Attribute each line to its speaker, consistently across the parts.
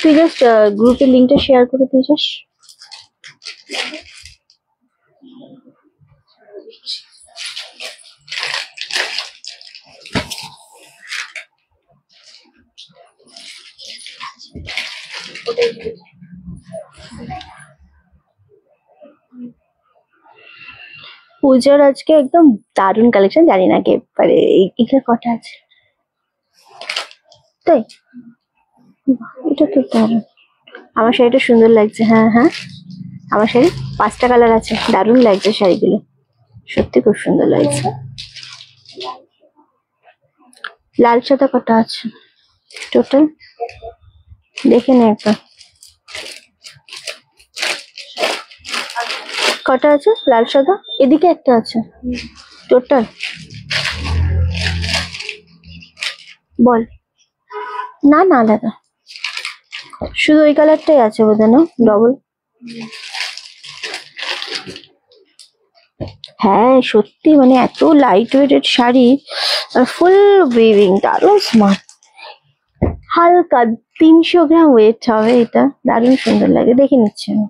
Speaker 1: তুই জাস্ট গ্রুপের লিংকটা শেয়ার করে দিয়ে যাস। পূজার আজকে একদম দারুণ কালেকশন, জানি না কে পারে। এখানে কটা আছে তাই? এটা তো দারুণ, আমার শাড়িটা সুন্দর লাগছে। হ্যাঁ হ্যাঁ, আমার শাড়ি 5টা কালার আছে, দারুণ লাগছে শাড়িগুলো, সত্যি খুব সুন্দর লাগছে। লাল সাদা কটা আছে টোটাল দেখে নে একবার, কটা আছে লাল সাদা? এদিকে একটা আছে টোটাল, বল। না না আলাদা, শুধু ওই কালারটাই আছে বোধহয়, না ডবল। হ্যাঁ সত্যি মানে এত লাইট ওয়েটেড শাড়ি আর ফুল উইভিং, দারুণ স্মার্ট। হালকা 300 গ্রাম ওয়েট হবে এটা, দারুণ সুন্দর লাগে, দেখে নিচ্ছি আমি।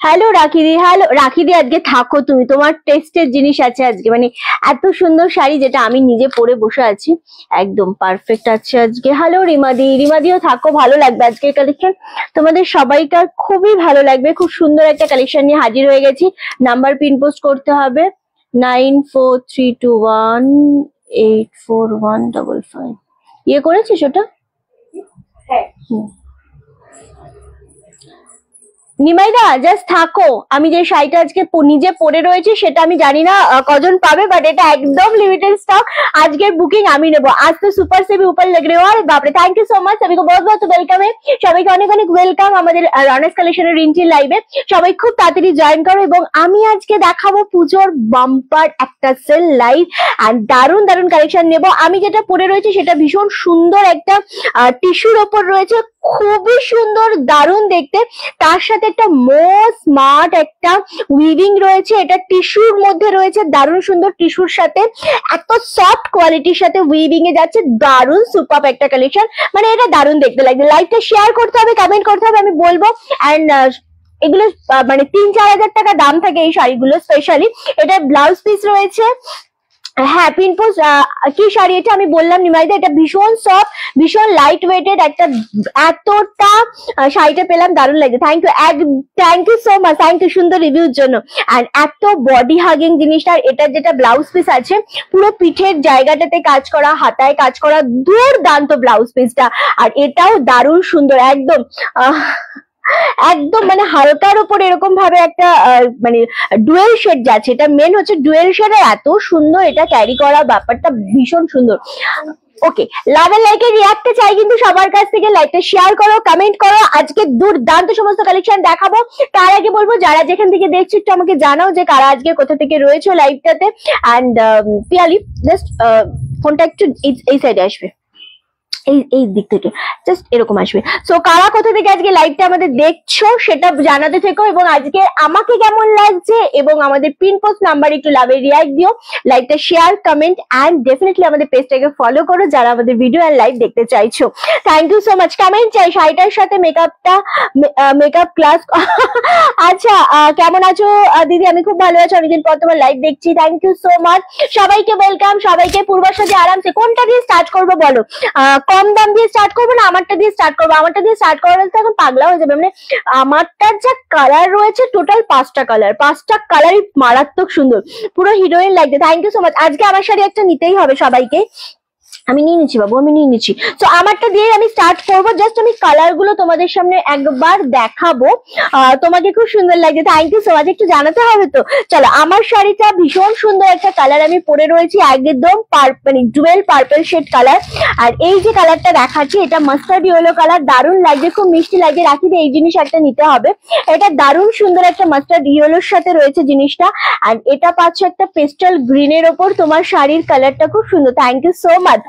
Speaker 1: হ্যালো রাখিদি, হ্যালো রাখিদি, আজকে থাকো তুমি, তোমার টেস্টের জিনিস আছে আজকে, মানে এত সুন্দর শাড়ি যেটা আমি নিজে পরে বসে আছি, একদম পারফেক্ট আছে আজকে। হ্যালো রিমাদি, রিমাদিও থাকো, ভালো লাগবে আজকের কালেকশন, তোমাদের সবাইকার খুবই ভালো লাগবে। খুব সুন্দর একটা কালেকশন নিয়ে হাজির হয়ে গেছি। নাম্বার পিন পোস্ট করতে হবে 9432184155। ইয়ে করেছিস ওটা? হ্যাঁ। নিমাইদা জাস্ট থাকো, আমি যে শাড়িটা আজকে নিজে পরে রয়েছে সেটা আমি জানি না কজন পাবে, বাট এটা একদম লিমিটেড স্টক, আজকের বুকিং আমি নেবো। আজ তো সুপার से भी ऊपर लग रहे हो, अरे बाप रे, थैंक यू सो मच, सभी को बहुत बहुत वेलकम है, সবাইকে অনেক অনেক ওয়েলকাম আমাদের রনেস কালেকশনের রিন্টি লাইভে। সবাই খুব তাড়াতাড়ি জয়েন করো, এবং আমি আজকে দেখাবো পুজোর বাম্পার একটা সেল লাইভ, আর দারুণ দারুণ কালেকশন নেবো। আমি যেটা পরে রয়েছে সেটা ভীষণ সুন্দর একটা টিস্যুর ওপর রয়েছে, খুবই সুন্দর দারুণ দেখতে, তার সাথে একটা মোস্ট স্মার্ট একটা উইভিং রয়েছে, এটা টিস্যুর মধ্যে রয়েছে, দারুণ সুন্দর টিস্যুর সাথে এত সফট কোয়ালিটির সাথে উইভিং এ যাচ্ছে, দারুণ সুপার একটা কালেকশন, মানে এটা দারুণ দেখতে লাগবে। লাইভটা শেয়ার করতে হবে, কমেন্ট করতে হবে, আমি বলবো। এন্ড এগুলো মানে 3-4 হাজার টাকা দাম থাকে এই শাড়িগুলো, স্পেশালি এটা ব্লাউজ পিস রয়েছে। হ্যাঁ পিন পোস্ট কি শাড়ি এটা আমি বললাম নিমাইদা, এটা ভীষণ সফট, ভীষণ লাইট ওয়েটেড একটা, এতটা শাড়িটা পেলাম, দারুণ লাগে। Thank you so much, thank you সুন্দর রিভিউর জন্য। আর এত বডি হাগিং জিনিসটা, এটা যেটা ব্লাউজ পিস আছে পুরো পিঠের জায়গাটাতে কাজ করা, হাতায় কাজ করা, দুর্দান্ত ব্লাউজ পিসটা, আর এটাও দারুণ সুন্দর, একদম একদম মানে হালকার উপরে এরকম ভাবে একটা মানে ডুয়েল শেড যাচ্ছে, এটা মেন হচ্ছে ডুয়েল শেড, এত সুন্দর এটা ক্যারি করা, ব্যাপারটা ভীষণ সুন্দর। ওকে, লাভ এন্ড লাইকে রিঅ্যাক্টে চাই কিন্তু সবার কাছ থেকে, লাইকটা শেয়ার করো, কমেন্ট করো, আজকে দুর্দান্ত সমস্ত কালেকশন দেখাবো। তার আগে বলবো যারা যেখান থেকে দেখছো একটু আমাকে জানাও যে কারা আজকে কোথা থেকে রয়েছে লাইভটাতে। অ্যান্ড পিয়ালি জাস্ট ফোনটা একটু এই সাইডে আসবে, এই দিক থেকে জাস্ট এরকম আসবে। সো কারা কোথা থেকে আজকে লাইভটা আমাদের দেখছো সেটা জানাতে থেকো, এবং আজকে আমাকে কেমন লাগছে এবং আমাদের পিন পোস্ট নাম্বার একটু লাভের রিঅ্যাক্ট দিও, লাইভটা শেয়ার কমেন্ট অ্যান্ড ডেফিনেটলি আমাদের পেজটাকে ফলো করো যারা আমাদের ভিডিও আর লাইভ দেখতে চাইছো। Thank you so much. Comment চাই শাড়িটার সাথে মেকআপ ক্লাস। আচ্ছা কেমন আছো দিদি? আমি খুব ভালো আছি, অনেকদিন পর তোমার লাইভ দেখছি, থ্যাংক ইউ সো মাচ। সবাইকে ওয়েলকাম, সবাইকে পূর্বাশা দিয়ে আরামসে কোনটা দিয়ে স্টার্ট করবো বলো? কম দাম দিয়ে স্টার্ট করবো না আমারটা দিয়ে স্টার্ট করবো? আমারটা দিয়ে স্টার্ট করার তো এখন পাগলা হয়ে যাবে, মানে আমারটার যা কালার রয়েছে টোটাল 5টা কালার, 5টা কালারই মারাত্মক সুন্দর, পুরো হিরোইন লাগছে। Thank you so much. আজকে আমার শাড়ি একটা নিতেই হবে সবাইকে, আমি নিয়ে নিচ্ছি বাবু, আমি নিয়ে নিচ্ছি। তো আমারটা দিয়ে আমি স্টার্ট করবো, জাস্ট আমি কালার গুলো তোমাদের সামনে একবার দেখাবো, তোমাকে খুব সুন্দর লাগছে, থ্যাংক ইউ সো মাচ। একটু জানাতে হবে তো, চলো। আমার শাড়িটা ভীষণ সুন্দর একটা কালার আমি পরে রয়েছি, একদম মানে ডুয়েল পার্পল শেড কালার, আর এই যে কালারটা দেখাচ্ছি এটা মাস্টার্ড ইয়েলো কালার, দারুণ লাগছে, খুব মিষ্টি লাগছে। রাখি এই জিনিস একটা নিতে হবে, এটা দারুণ সুন্দর একটা মাস্টার্ড ইয়েলোর সাথে রয়েছে জিনিসটা, আর এটা পাচ্ছে একটা পেস্টাল গ্রিনের ওপর, তোমার শাড়ির কালারটা খুব সুন্দর, থ্যাংক ইউ সো মাচ।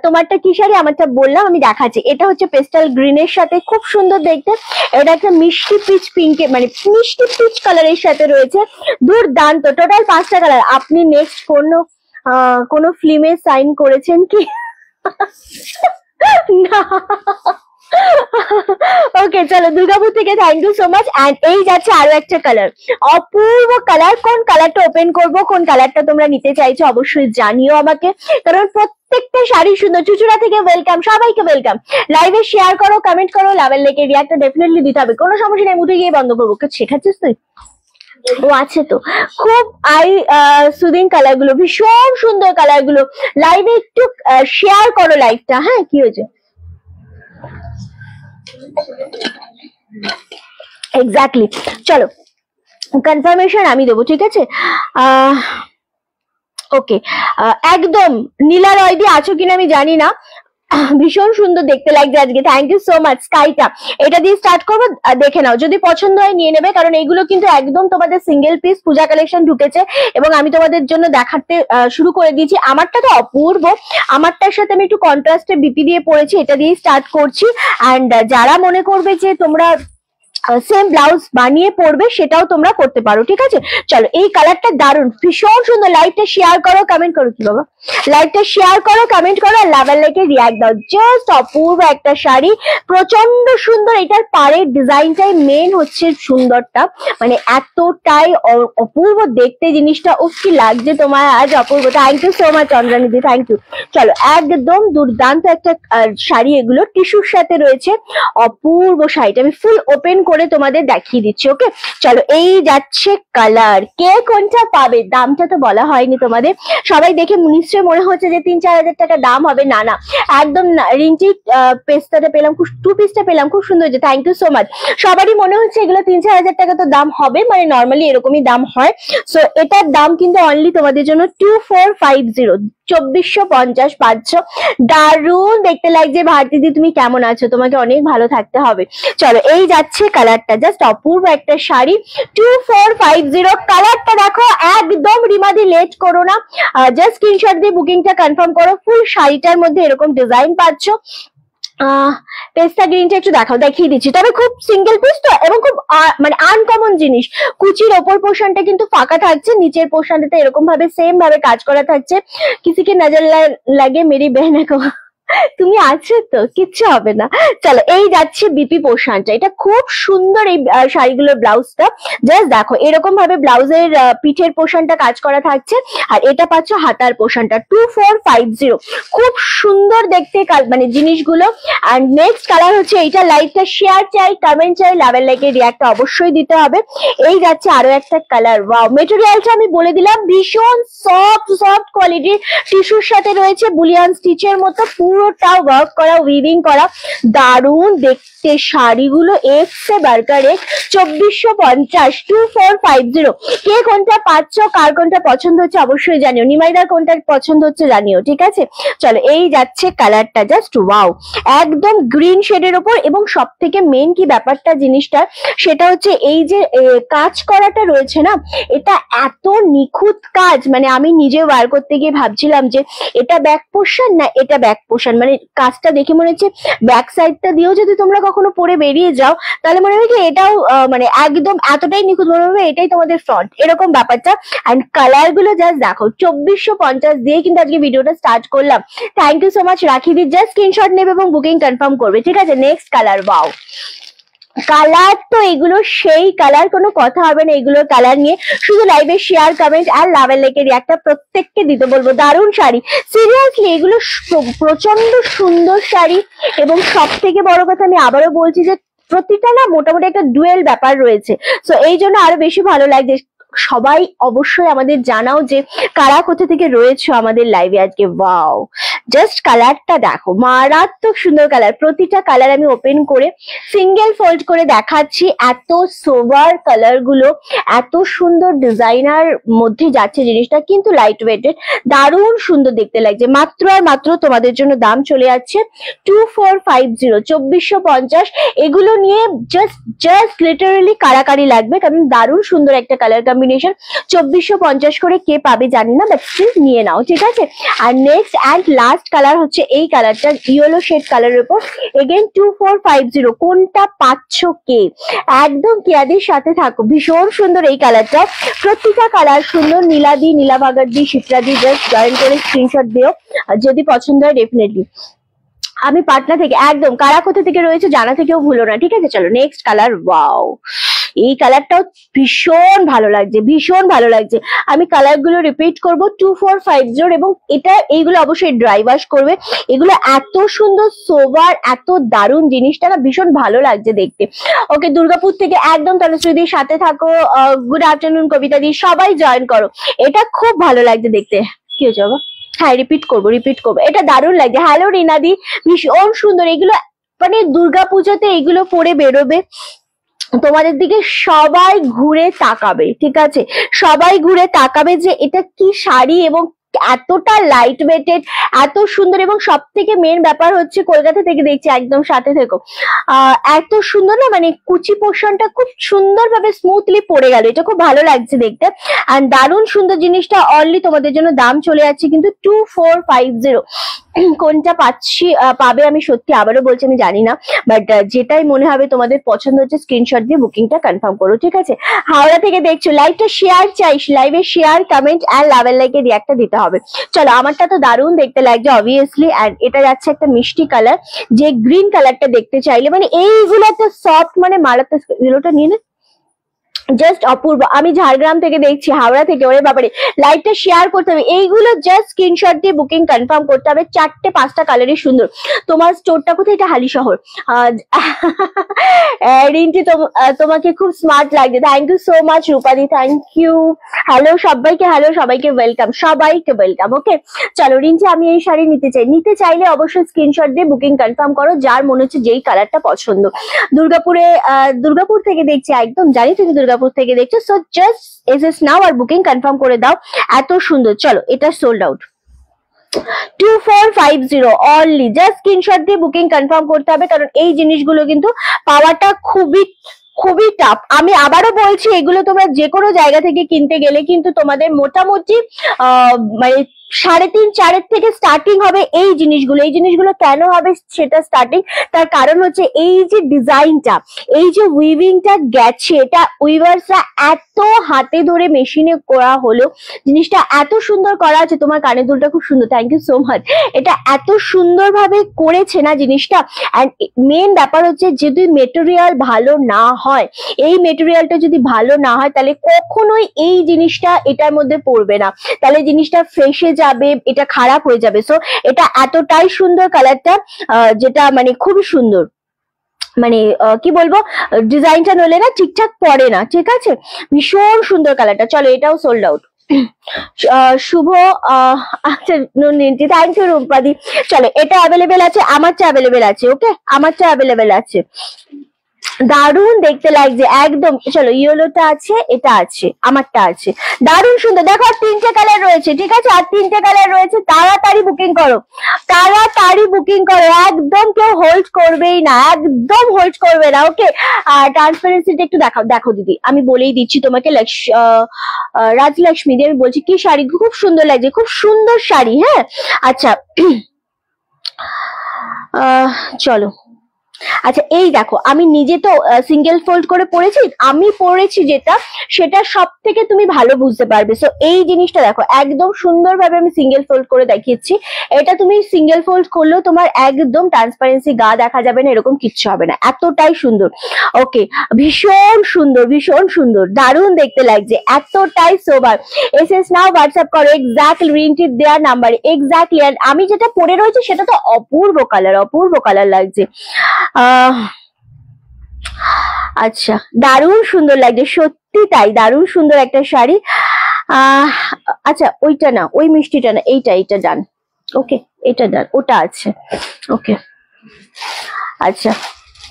Speaker 1: তোমারটা কি শাড়ি আমারটা বললাম, আমি দেখাচ্ছি। এটা হচ্ছে পেস্টাল গ্রিনের সাথে, খুব সুন্দর দেখতে। এটা একটা মিষ্টি পিচ পিঙ্কে, মানে মিষ্টি পিচ কালারের সাথে রয়েছে, দুর্দান্ত। টোটাল 5টা কালার। আপনি নেক্সট কোনো ফিল্মে সাইন করেছেন কি? না। ওকে চলো, দুর্গাপুর থেকে thank you so much. And এই যাচ্ছে আরো একটা কালার, অপূর্ব কালার। কোন কালারটা ওপেন করব, কোন কালারটা তোমরা নিতে চাইছো অবশ্যই জানিও আমাকে, কারণ প্রত্যেকটা শাড়ি সুন্দর। চুচুড়া থেকে ওয়েলকাম, সবাইকে ওয়েলকাম। লাইভে শেয়ার করো, কমেন্ট করো। লাভের লেকে রিয়াক্টটা ডেফিনেটলি দিতে হবে, কোনো সমস্যা নেই। উঠে গিয়ে বন্ধ করবো। শেখাচ্ছিস তুই? ও আছে তো। খুব সুদিং কালার গুলো, ভীষণ সুন্দর কালার গুলো। লাইভে একটু শেয়ার করো লাইভটা। হ্যাঁ, কি হয়েছে? এক্স্যাক্টলি। চলো, কনফার্মেশন আমি দেবো, ঠিক আছে? ওকে, একদম নীলা রয়দি আছো কিনা আমি জানি না, ভীষণ সুন্দর দেখতে লাগছে আজকে। Thank you so much. স্কাইটা এটা দিয়ে স্টার্ট করবো, দেখে নাও, যদি পছন্দ হয় নিয়ে নেবে, কারণ এইগুলো কিন্তু একদম তোমাদের সিঙ্গেল পিস পূজা কালেকশন ঢুকেছে এবং আমি তোমাদের জন্য দেখাতে শুরু করে দিয়েছি। আমারটা তো অপূর্ব, আমারটার সাথে আমি একটু কন্ট্রাস্টে বিপি দিয়ে পড়েছি, এটা দিয়ে স্টার্ট করছি। অ্যান্ড যারা মনে করবে যে তোমরা সেম ব্লাউজ বানিয়ে পরবে, সেটাও তোমরা করতে পারো, ঠিক আছে? চলো, এই কালারটা দারুণ, ভীষণ সুন্দর। লাইভটা শেয়ার করো, কমেন্ট করো। কি বাবা, লাইভটা শেয়ার করো, কমেন্ট করো, আর লাভার লাইকে রিয়াক্ট দাও। জাস্ট অপূর্ব একটা শাড়ি, প্রচন্ড সুন্দর। এটার পাড়ের ডিজাইনটাই মেন হচ্ছে সুন্দরটা, মানে এতটাই অপূর্ব দেখতে জিনিসটা। উফ, কি লাগছে তোমার আজ, অপূর্ব। থ্যাংক ইউ সো মাচ চন্দ্রানিধি, থ্যাংক ইউ। চলো, একদম দুর্দান্ত একটা শাড়ি, এগুলো টিস্যুর সাথে রয়েছে। অপূর্ব শাড়িটা আমি ফুল ওপেন করে তোমাদের দেখিয়ে দিচ্ছি। ওকে চলো, এই যাচ্ছে কালার। কে কোনটা পাবে, দামটা তো বলা হয়নি তোমাদের। সবাই দেখে নিশ্চয়ই মনে হচ্ছে যে 3-4 হাজার টাকা দাম হবে। না না, একদম না। রিন্টি পেস্তাটা পেলাম, 2 পিসটা পেলাম, খুব সুন্দর হয়েছে। Thank you so much. সবারই মনে হচ্ছে এগুলো 3-4 হাজার টাকা তো দাম হবে, মানে নর্মালি এরকমই দাম হয়। সো এটার দাম কিন্তু অনলি তোমাদের জন্য 2450, 2450 পাচ্ছ। দারুণ দেখতে লাগছে। ভারতীদি তুমি কেমন আছো? তোমাকে অনেক ভালো থাকতে হবে। চলো, এই যাচ্ছে কালারটা, জাস্ট অপূর্ব একটা শাড়ি, 2450। কালারটা দেখো, একদম রিমাদি লেট করো না, জাস্ট স্ক্রিনশট দিয়ে বুকিংটা কনফার্ম করো। ফুল শাড়িটার মধ্যে এরকম ডিজাইন পাচ্ছ। পেস্তা গ্রিনটা একটু দেখিয়ে দিচ্ছি, তবে খুব সিঙ্গেল পিস তো, এবং খুব মানে আনকমন জিনিস। কুচির ওপর পোর্শনটা কিন্তু ফাঁকা থাকছে, নিচের পোর্শনটাতে এরকম ভাবে সেম ভাবে কাজ করা থাকছে। কিসিকে নজর লাগে মেরি বেহনা কো, তুমি আছো তো, কিচ্ছু হবে না। চলো, এই যাচ্ছে বিপি পোর্শনটা, এটা খুব সুন্দর। এই শাড়িগুলোর ব্লাউজটা জাস্ট দেখো, এরকম ভাবে ব্লাউজের পিঠের পোর্শনটা কাজ করা থাকছে, আর এটা পাচ্ছ হাতার পোর্শনটা। 2450, খুব সুন্দর দেখতে মানে জিনিসগুলো। আর নেক্সট কালার হচ্ছে এইটা। লাইভটা শেয়ার চাই, কমেন্ট চাই, লাভের লাইকে রিয়াক্টটা অবশ্যই দিতে হবে। এই যাচ্ছে আরো একটা কালার। ওয়াও, মেটেরিয়ালটা আমি বলে দিলাম, ভীষণ সফট কোয়ালিটির, টিস্যুর সাথে রয়েছে, বুলিয়ান স্টিচের মতো, পুরোটা ওয়ার্ক করা, উইভিং করা, দারুণ দেখতে শাড়িগুলো। এক্সে বার্কারে 2450, 2450। কে কোনটা পাচ্ছ, কার কোনটা পছন্দ হচ্ছে অবশ্যই জানিও। নিমাইদার কোনটা পছন্দ হচ্ছে জানিও, ঠিক আছে? চলো, এই যাচ্ছে কালারটা, জাস্ট ওয়াও, একদম গ্রিন শেডের ওপর। এবং সব থেকে মেন কি ব্যাপারটা জিনিসটা, সেটা হচ্ছে এই যে কাজ করাটা রয়েছে না, এটা এত নিখুঁত কাজ, মানে আমি নিজে ওয়ার করতে গিয়ে ভাবছিলাম যে এটা ব্যাক পোর্শন না এটা ব্যাক পোর্শন, মানে কাজটা দেখে মনে হচ্ছে ব্যাক সাইডটা দিয়েও যদি তোমরা কখনো পরে বেরিয়ে যাও, তাহলে মনে হবে কি এটাও মানে একদম এতটাই নিখুঁত, মনে হবে এটাই তোমাদের ফ্রন্ট, এরকম ব্যাপারটা। অ্যান্ড কালার গুলো জাস্ট দেখো, 2450 দিয়ে কিন্তু আজকে ভিডিওটা স্টার্ট করলাম। থ্যাংক ইউ সো মাচ রাখিদি। জাস্ট স্ক্রিনশট নেবে এবং বুকিং কনফার্ম করবে, ঠিক আছে? Next colour. ওয়াও, কালার তো এগুলো সেই কালার, কোনো কথা হবে না এগুলোর কালার নিয়ে। শুধু লাইভে শেয়ার, কমেন্ট আর লাভের লেকের একটা প্রত্যেককে দিতে বলবো। দারুণ শাড়ি, সিরিয়াসলি এগুলো প্রচন্ড সুন্দর শাড়ি। এবং সব থেকে বড় কথা, আমি আবারও বলছি যে প্রতিটা না মোটামুটি একটা ডুয়েল ব্যাপার রয়েছে, তো এই জন্য আরো বেশি ভালো লাগছে। সবাই অবশ্যই আমাদের জানাও যে কারা কোথা থেকে রয়েছে আমাদের লাইভে আজকে। ওয়াও, জাস্ট কালারটা দেখো, মারাত্মক সুন্দর কালার। প্রতিটা কালার আমি ওপেন করে সিঙ্গেল ফোল্ড করে দেখাচ্ছি। এত সোভার কালার গুলো, এত সুন্দর ডিজাইনার মধ্যে যাচ্ছে জিনিসটা, কিন্তু লাইট ওয়েটেড, দারুণ সুন্দর দেখতে লাগছে। মাত্র আর মাত্র তোমাদের জন্য দাম চলে যাচ্ছে 2450, 2450। এগুলো নিয়ে জাস্ট লিটারালি কারাকারি লাগবে, কারণ দারুণ সুন্দর একটা কালার কম্বিনেশন। 2450 করে কে পাবে জানি না, বাট স্টিল নিয়ে নাও, ঠিক আছে? আর next and last last colour হচ্ছে এই কালারটা, ইয়েলো শেড কালারের উপর। এগেইন 2450, কোনটা পাচ্ছ কে? একদম কেয়াদির সাথে থাকো, ভীষণ সুন্দর এই কালারটা। প্রত্যেকটা কালার সুন্দর, নীলাদি, নীলাভাগারদি, শিপ্রাদি, জাস্ট জয়েন করে স্ক্রিনশট দিও যদি পছন্দ হয় ডেফিনেটলি। আমি পাটনা থেকে, একদম কারা কোথা থেকে রয়েছে জানা থেকেও ভুলো না, ঠিক আছে? চলো নেক্সট কালার। ওয়াও, এই কালারটাও ভীষণ ভালো লাগছে, ভীষণ ভালো লাগছে। আমি কালার গুলো রিপিট করবো, 2450, এবং এটা এইগুলো অবশ্যই ড্রাই ওয়াশ করবে। এগুলো এত সুন্দর সোবার, এত দারুণ, জিনিসটা না ভীষণ ভালো লাগছে দেখতে। ওকে, দুর্গাপুর থেকে একদম তনুশ্রীদির সাথে থাকো। গুড আফটারনুন কবিতা দি, সবাই জয়েন করো। এটা খুব ভালো লাগছে দেখতে। কি হচ্ছে বাবা? হ্যাঁ, রিপিট করবো। এটা দারুণ লাগছে। হ্যালো রিনাদি, ভীষণ সুন্দর এগুলো, মানে দুর্গাপুজোতে এগুলো পরে বেরোবে, তোমাদের দিকে সবাই ঘুরে তাকাবে, ঠিক আছে? সবাই ঘুরে তাকাবে যে এটা কি শাড়ি, এবং এতটা লাইট ওয়েটেড, এত সুন্দর। এবং সব থেকে মেন ব্যাপার হচ্ছে, কলকাতা থেকে দেখছি, একদম সাথে থেকো, এত সুন্দর না, মানে কুচি পোর্শনটা খুব সুন্দর ভাবে স্মুথলি পড়ে গেল, এটা খুব ভালো লাগছে দেখতে। আর দারুণ সুন্দর জিনিসটা। অনলি তোমাদের জন্য দাম চলে যাচ্ছে কিন্তু 2450। কোনটা পাবে আমি সত্যি আবারও বলছি, আমি জানি না, বাট যেটাই মনে হবে তোমাদের পছন্দ হচ্ছে স্ক্রিনশট দিয়ে বুকিংটা কনফার্ম করো, ঠিক আছে? হাওড়া থেকে দেখছো, লাইভটা শেয়ার চাই, লাইভে শেয়ার, কমেন্ট আর লাভের লাইকে রিয়াক্টটা দিতে হবে। চলো, আমারটা তো দারুণ দেখতে লাগছে অবভিয়াসলি, এন্ড এটা যাচ্ছে একটা মিষ্টি কালার, যে গ্রিন কালারটা দেখতে চাইলে, মানে এইগুলো একটা সফট, মানে মারাত্মক। এগুলোটা নিয়ে নে, জাস্ট অপূর্ব। আমি ঝাড়গ্রাম থেকে দেখছি, হাওড়া থেকে, ওরে বাবারে, লাইভটা শেয়ার করতে হবে। এইগুলো জাস্ট স্ক্রিনশট দিয়ে বুকিং কনফার্ম করতে হবে। 4-5টা কালারই সুন্দর। তোমার স্টোরটা কোথায়? এটা হালি শহর। রিন্টি, তোমাকে খুব স্মার্ট লাগছে। থ্যাংক ইউ সো মাচ রূপাদি, থ্যাংক ইউ। হ্যালো সবাইকে ওয়েলকাম, সবাইকে ওয়েলকাম। ওকে, চলো রিন্টি, আমি এই শাড়ি নিতে চাইলে অবশ্যই স্ক্রিনশট দিয়ে বুকিং কনফার্ম করো, যার মনে হচ্ছে যেই কালারটা পছন্দ। দুর্গাপুর থেকে দেখছি, একদম জানি তুমি দুর্গাপুর থেকে দেখছো, সো জাস্ট এসএস নাও আর বুকিং কনফার্ম করে দাও। এত সুন্দর। চলো, এটা sold out. 2450 only, just screenshot দিয়ে বুকিং কনফার্ম করতে হবে, কারণ এই জিনিসগুলো কিন্তু পাওয়াটা খুবই টাফ। আমি আবারও বলছি, এগুলো তোমরা যে কোনো জায়গা থেকে কিনতে গেলে কিন্তু তোমাদের মোটামুটি মানে 3.5-4 থেকে স্টার্টিং হবে এই জিনিসগুলো কেন হবে সেটা স্টার্টিং, তার কারণ হচ্ছে এই যে ডিজাইনটা, এই যে উইভিংটা গেছে, এটা উইভার্সরা এত হাতে ধরে মেশিনে করা হলো, জিনিসটা এত সুন্দর করা আছে। তোমার কানের দুলটা খুব সুন্দর, থ্যাংক ইউ সো মাচ। এটা এত সুন্দরভাবে করেছে না জিনিসটা। অ্যান্ড মেন ব্যাপার হচ্ছে, যদি মেটেরিয়াল ভালো না হয়, এই মেটেরিয়ালটা যদি ভালো না হয়, তাহলে কখনোই এই জিনিসটা এটার মধ্যে পড়বে না, তাহলে জিনিসটা ফেসে যাবে, এটা খারাপ হয়ে যাবে। সো এটা এতটাই সুন্দর কালারটা, যেটা মানে খুবই সুন্দর, মানে কি বলবো, ডিজাইনটা নলে না ঠিকঠাক পড়ে না, ঠিক আছে? ভীষণ সুন্দর কালারটা। চলো, এটাও সোল্ড আউট। শুভ, আচ্ছা থ্যাংক ইউ রূপাদি। চলো, এটা অ্যাভেলেবেল আছে, আমারটা অ্যাভেলেবেল আছে। ওকে, আমারটা অ্যাভেলেবেল আছে। দারুণ দেখতে লাগছে একদম। চলো, ইয়েলোটা আছে, এটা আছে, আমারটা আছে, দারুণ সুন্দর। দেখো, আর 3টে কালার রয়েছে, ঠিক আছে? আর 3টে কালার রয়েছে। তাড়াতাড়ি বুকিং করো, একদম কেউ হোল্ড করবেই না, একদম হোল্ড করবে না। ওকে, আর ট্রান্সপারেন্সিটা একটু দেখো দিদি, আমি বলেই দিচ্ছি তোমাকে। রাজলক্ষ্মী দি, আমি বলছি কি শাড়ি খুব সুন্দর লাগছে, খুব সুন্দর শাড়ি। হ্যাঁ, আচ্ছা, চলো। আচ্ছা, এই দেখো, আমি নিজে তো সিঙ্গেল ফোল্ড করে পরেছি, আমি পরেছি যেটা, সেটা সব থেকে তুমি ভালো বুঝতে পারবে। সো এই জিনিসটা দেখো, একদম সুন্দরভাবে আমি সিঙ্গেল ফোল্ড করে দেখিয়েছি। এটা তুমি সিঙ্গেল ফোল্ড করলেও তোমার একদম ট্রান্সপারেন্সি, গা দেখা যাবে না, এরকম কিচ্ছু হবে না, এতটাই সুন্দর। ওকে, ভীষণ সুন্দর, দারুণ দেখতে লাগছে, এতটাই সোবার। এসএস নাও, হোয়াটসঅ্যাপ করো এক্স্যাক্টলি রিন্টির দেওয়া নাম্বারে, এক্স্যাক্টলি। আর আমি যেটা পরে রয়েছে সেটা তো অপূর্ব কালার লাগছে। আচ্ছা, দারুণ সুন্দর লাগছে, সত্যি তাই, দারুণ সুন্দর একটা শাড়ি। আচ্ছা, ওইটা না, ওই মিষ্টিটা না, এইটা ডান। ওকে, এটা ডান, ওটা আছে। ওকে, আচ্ছা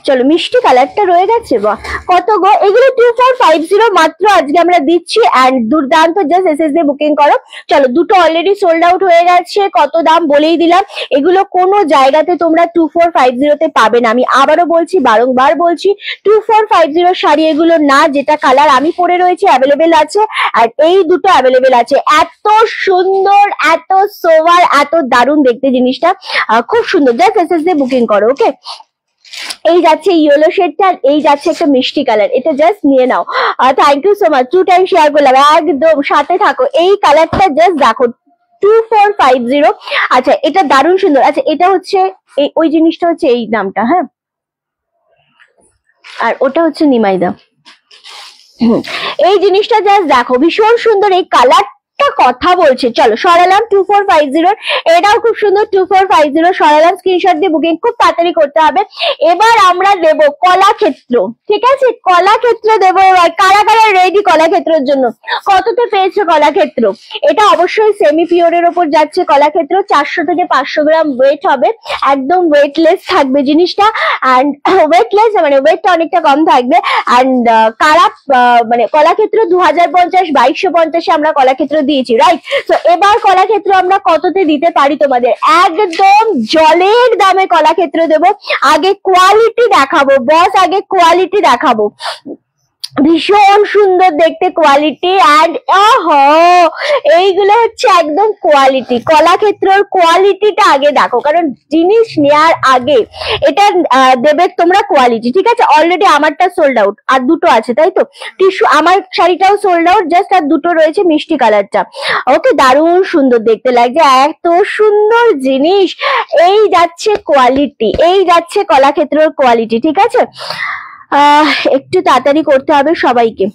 Speaker 1: চলো মিষ্টি কালারটা রয়ে গেছে, বা কত গো এগুলো 2450 মাত্র আজকে আমরা দিচ্ছি। এন্ড দুর্দান্ত, জাস্ট এসএস দিয়ে বুকিং করো। চলো দুটো অলরেডি সোল্ড আউট হয়ে গেছে, কত দাম বলেই দিলাম। এগুলো কোনো জায়গাতে তোমরা 2450 তে পাবে না, আমি আবারও বলছি, বারংবার বলছি, 2450 শাড়ি এগুলো না। যেটা কালার আমি পরে রয়েছে অ্যাভেলেবেল আছে, আর এই দুটো অ্যাভেলেবেল আছে। এত সুন্দর, এত সোভার, এত দারুণ দেখতে জিনিসটা, খুব সুন্দর। জাস্ট এসএস দিয়ে বুকিং করো। ওকে, এই যাচ্ছে ইয়েলো শেডটা, এই যাচ্ছে একটা মিষ্টি কালার, এটা জাস্ট নিয়ে নাও। Thank you so much, 2 time share করলাম, একদম সাথে থাকো। এই কালারটা জাস্ট দেখো, 2450। আচ্ছা এটা দারুণ সুন্দর। আচ্ছা এটা হচ্ছে ওই জিনিসটা হচ্ছে এই নামটা, হ্যাঁ, আর ওটা হচ্ছে নিমাইদা। এই জিনিসটা জাস্ট দেখো, ভীষণ সুন্দর, এই কালার কথা বলছে। চলো সরালাম 2450, এটাও খুব সুন্দর 2450 সরালাম। স্ক্রিনশট দিয়ে বুকিং খুব তাড়াতাড়ি করতে হবে। এবার আমরা দেব কলাক্ষেত্র, ঠিক আছে, কলাক্ষেত্র দেবো। এবার কারা কারা রেডি কলাক্ষেত্রের জন্য? কততে পেয়েছো কলাক্ষেত্র? এটা অবশ্যই সেমি পিওরের ওপর যাচ্ছে কলাক্ষেত্র, 400 থেকে 500 গ্রাম ওয়েট হবে, একদম ওয়েটলেস থাকবে জিনিসটা। অ্যান্ড ওয়েটলেস মানে ওয়েটটা অনেকটা কম থাকবে। অ্যান্ড কারা মানে কলাক্ষেত্র 2050 2250 আমরা কলাক্ষেত্র দিয়েছি, রাইট? তো এবার কলাক্ষেত্র আমরা কততে দিতে পারি তোমাদের? একদম জলের দামে কলাক্ষেত্র দেবো। আগে কোয়ালিটি দেখাবো বস, আগে কোয়ালিটি দেখাবো। ভীষণ সুন্দর দেখতে কোয়ালিটি। অ্যান্ড এইগুলো হচ্ছে একদম কোয়ালিটি, কলাক্ষেত্রের কোয়ালিটিটা আগে দেখো, কারণ জিনিস নেওয়ার আগে এটা দেবে তোমরা কোয়ালিটি, ঠিক আছে? অলরেডি আমারটা সোল্ড আউট, আর দুটো আছে, তাই তো? টিস্যু আমার শাড়িটাও সোল্ড আউট, জাস্ট আর দুটো রয়েছে মিষ্টি কালারটা। ওকে, দারুণ সুন্দর দেখতে লাগছে, এত সুন্দর জিনিস। এই যাচ্ছে কোয়ালিটি, এই যাচ্ছে কলাক্ষেত্রের কোয়ালিটি, ঠিক আছে? একটু তাড়াতাড়ি করতে হবে সবাইকে।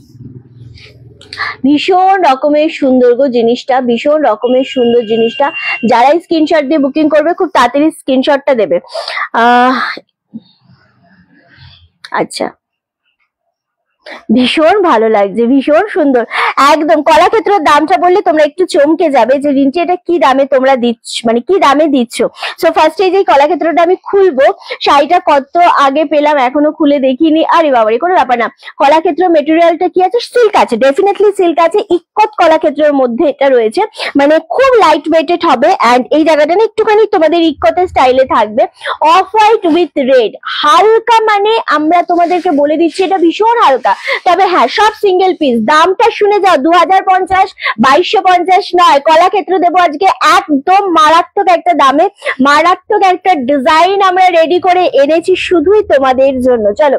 Speaker 1: ভীষণ রকমের সুন্দর গো জিনিসটা, ভীষণ রকমের সুন্দর জিনিসটা। যারাই স্ক্রিনশট দিয়ে বুকিং করবে খুব তাড়াতাড়ি স্ক্রিনশটটা দেবে। আচ্ছা, ভীষণ ভালো লাগছে, ভীষণ সুন্দর একদম। কলাক্ষেত্রের দামটা বললে তোমরা একটু চমকে যাবে যে রিঞ্চি এটা কি দামে তোমরা দিচ্ছ, মানে কি দামে দিচ্ছ। সো ফার্স্টে যে কলাক্ষেত্রটা আমি খুলবো, শাড়িটা কত আগে পেলাম এখনো খুলে দেখিনি। আরে বাবারে, কোনো ব্যাপার না। কলাক্ষেত্র মেটেরিয়ালটা কি আছে? সিল্ক আছে, ডেফিনেটলি সিল্ক আছে। ইক্কত কলাক্ষেত্রের মধ্যে এটা রয়েছে, মানে খুব লাইট ওয়েটেড হবে। অ্যান্ড এই জায়গাটা না একটুখানি তোমাদের ইক্কতের স্টাইলে থাকবে, অফ হোয়াইট উইথ রেড, হালকা, মানে আমরা তোমাদেরকে বলে দিচ্ছি এটা ভীষণ হালকা। তবে হ্যাঁ, সব সিঙ্গেল পিস। দামটা শুনে যাও, 2050 2250 নয়, কলাক্ষেত্র দেবো আজকে একদম মারাত্মক একটা দামে, মারাত্মক একটা ডিজাইন আমরা রেডি করে এনেছি শুধুই তোমাদের জন্য। চলো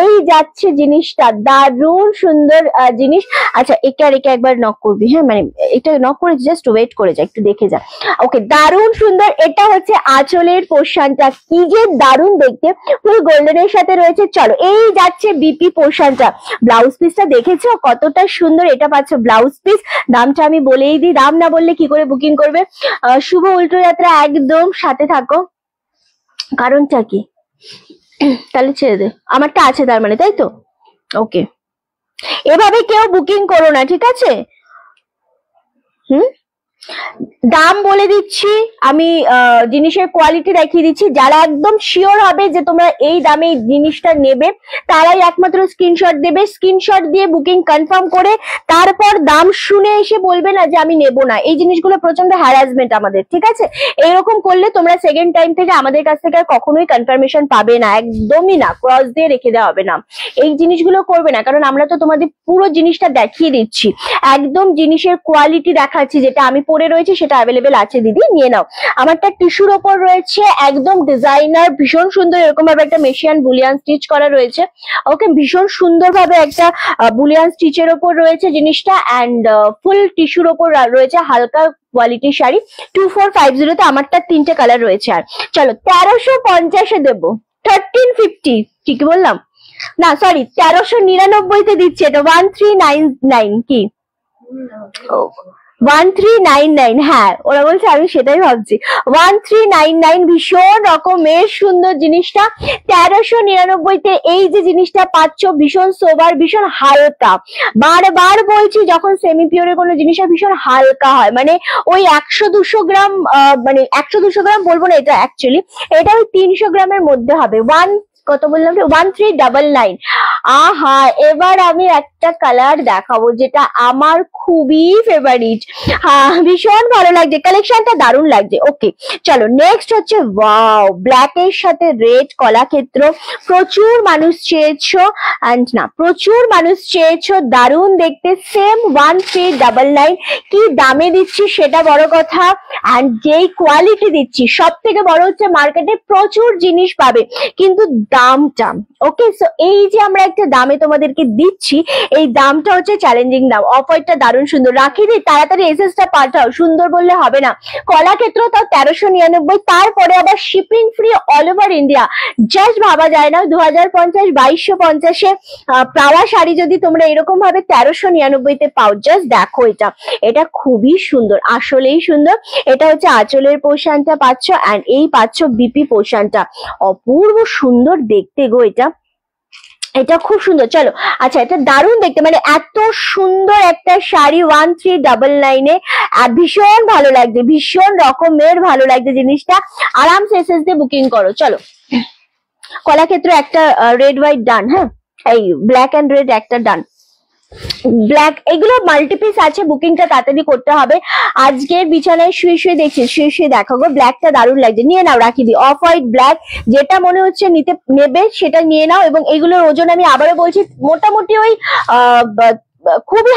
Speaker 1: এই যাচ্ছে জিনিসটা, দারুণ সুন্দর জিনিস। আচ্ছা একে আর একে একবার নক করবি, হ্যাঁ, মানে এটা নক করে জাস্ট ওয়েট করে যা, একটু দেখে যা। ওকে, দারুণ সুন্দর। এটা হচ্ছে আঁচলের পোর্শনটা, কি যে দারুণ দেখতে, ফুল গোল্ডেনের সাথে রয়েছে। চলো এই যাচ্ছে বিপি পোর্শনটা। ব্লাউজ পিসটা দেখেছো কতটা সুন্দর? এটা পাচ্ছ ব্লাউজ পিস। দামটা আমি বলেই দিই, দাম না বললে কি করে বুকিং করবে? শুভ উল্টো যাত্রা, একদম সাথে থাকো। কারণটা কি? তাহলে ছেড়ে দে, আমারটা আছে তার মানে, তাই তো? ওকে, এভাবে কেউ বুকিং করো না, ঠিক আছে? দাম বলে দিচ্ছি আমি, জিনিসের কোয়ালিটি দেখিয়ে দিচ্ছি। যারা একদম শিওর হবে যে তোমরা এই দামে জিনিসটা নেবে, তারাই একমাত্র স্ক্রিনশট দেবে। স্ক্রিনশট দিয়ে বুকিং কনফার্ম করে তারপর দাম শুনে এসে বলবে না যে আমি নেব না। এই জিনিসগুলো প্রচন্ড হ্যারাসমেন্ট আমাদের, ঠিক আছে? এইরকম করলে তোমরা সেকেন্ড টাইম থেকে আমাদের কাছ থেকে আর কখনোই কনফার্মেশন পাবে না, একদমই না। ক্রস দিয়ে রেখে দেওয়া হবে না, এই জিনিসগুলো করবে না, কারণ আমরা তো তোমাদের পুরো জিনিসটা দেখিয়ে দিচ্ছি, একদম জিনিসের কোয়ালিটি দেখাচ্ছি। যেটা আমি পরে রয়েছে সেটা অ্যাভেলেবেল আছে, দিদি নিয়ে নাও। আমারটা টিস্যুর ওপর রয়েছে, একদম ডিজাইনার, ভীষণ সুন্দর। এরকম ভাবে একটা মেশিয়ান বুলিয়ান স্টিচ করা রয়েছে। ওকে, ভীষণ সুন্দর ভাবে একটা বুলিয়ান স্টিচের ওপর রয়েছে জিনিসটা। অ্যান্ড ফুল টিস্যুর ওপর রয়েছে, হালকা কোয়ালিটির শাড়ি। 2450 তে আমারটা 3টে কালার রয়েছে। আর চলো 1350-এ দেবো, 1350, ঠিক বললাম না? সরি, 1399-তে দিচ্ছে এটা, 1399 কি 1399? হ্যাঁ, ওরা বলছে, আমি সেটাই ভাবছি 1399। ভীষণ রকমের সুন্দর জিনিসটা। 1399-তে এই যে জিনিসটা পাচ্ছ, ভীষণ সোবার, ভীষণ হালকা। বারবার বলছি, যখন সেমি পিওরের কোনো জিনিস ভীষণ হালকা হয়, মানে ওই 100-200 গ্রাম, মানে 100-200 গ্রাম বলবো না, এটা অ্যাকচুয়ালি এটা ওই 300 গ্রামের মধ্যে হবে। কত বললাম, 1399। আহা, এবার আমি একটা কালার দেখাবো যেটা আমার খুবই ফেভারিট। হ্যাঁ, ভীষণ ভালো লাগছে, কালেকশনটা দারুণ লাগছে। ওকে চলো নেক্সট হচ্ছে ওয়াও, ব্ল্যাক এর সাথে রেড কলাক্ষেত্র। প্রচুর মানুষ চেয়েছো, প্রচুর মানুষ চেয়েছো, দারুণ দেখতে। সেম 1399। কি দামে দিচ্ছি সেটা বড় কথা, অ্যান্ড যেই কোয়ালিটি দিচ্ছি সব থেকে বড় হচ্ছে মার্কেটে প্রচুর জিনিস পাবে কিন্তু দামটা। ওকে, সো এই যে আমরা একটা দামে তোমাদেরকে দিচ্ছি, এই দামটা হচ্ছে চ্যালেঞ্জিং দাম। অফারটা দারুণ সুন্দর। রাখি দিই, তাড়াতাড়ি এসএসটা পাঠাও, সুন্দর বললে হবে না। কলাক্ষেত্র তাও 1399, তারপরে আবার shipping free all over India. Just ভাবা যায় না, 2050 2250-এ পাওয়া শাড়ি যদি তোমরা এরকম ভাবে 1399-তে পাও। জাস্ট দেখো, এটা খুবই সুন্দর, আসলেই সুন্দর। এটা হচ্ছে আঁচলের পোর্শনটা পাচ্ছ, এন্ড এই পাচ্ছ বিপি পোর্শনটা। অপূর্ব সুন্দর দেখতে গো এটা খুব সুন্দর। চলো আচ্ছা, এটা দারুণ দেখতে, মানে এত সুন্দর একটা শাড়ি 1399-এ ভীষণ ভালো লাগছে, ভীষণ রকমের ভালো লাগছে জিনিসটা। আরামসে এসএস দিয়ে বুকিং করো। চলো, কলাক্ষেত্র একটা রেড হোয়াইট ডান, হ্যাঁ এই ব্ল্যাক এন্ড রেড একটা ডান। ব্ল্যাক এগুলো মাল্টিপিস আছে, বুকিংটা তাড়াতাড়ি করতে হবে। আজকের বিছানায় শুয়ে শুয়ে দেখছি, শুয়ে শুয়ে দেখো গো, ব্ল্যাকটা দারুণ লাগছে, নিয়ে নাও, রাখি দিই। অফ হোয়াইট ব্ল্যাক, যেটা মনে হচ্ছে নেবে সেটা নিয়ে নাও। এবং এগুলোর ওজন আমি আবারও বলছি, মোটামুটি ওই খুবই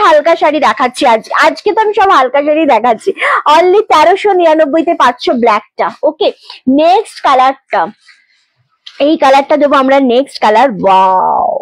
Speaker 1: হালকা শাড়ি দেখাচ্ছি আজকে তো আমি সব হালকা শাড়ি দেখাচ্ছি। অনলি 1399-তে পাচ্ছ ব্ল্যাকটা। ওকে, নেক্সট কালারটা, এই কালারটা দেবো আমরা। Next colour, wow,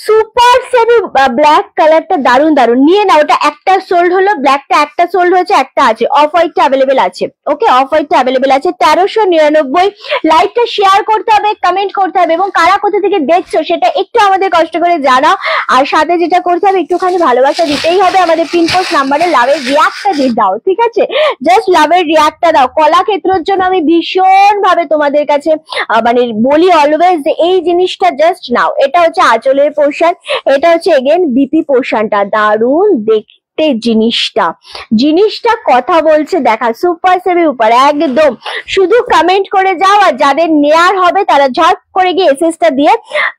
Speaker 1: super semi black কালারটা দারুণ দারুণ, নিয়ে নাও। ওটা একটা সোল্ড হলো, ব্ল্যাকটা একটা সোল্ড হয়েছে, একটা আছে। অফ হোয়াইটটা অ্যাভেলেবেল আছে। ওকে, অফ হোয়াইটটা অ্যাভেলেবেল আছে 1399। লাইকটা শেয়ার করতে হবে, কমেন্ট করতে হবে, এবং কারা কোথা থেকে দেখছো সেটা একটু আমাদের কষ্ট করে জানাও। আর সাথে যেটা করতে হবে, একটুখানি ভালোবাসা দিতেই হবে। আমাদের পিনপোস্ট নাম্বারে লাভের রিয়াক্টটা দিয়ে দাও, ঠিক আছে? জাস্ট লাভের রিয়াক্টটা দাও। কলাক্ষেত্রের জন্য আমি ভীষণ ভাবে তোমাদের কাছে মানে বলি অলওয়েজ যে এই জিনিসটা জাস্ট নাও। এটা হচ্ছে আঁচলের পোর্শন, এটা হচ্ছে এগেন বিপি পোর্শনটা। দারুণ দেখতে জিনিসটা কথা বলছে, দেখা সুপার সেমি উপর একদম। শুধু কমেন্ট করে যাও, আর যাদের নেয়ার হবে তারা ঝট করে গিয়ে এসএসটা দিয়ে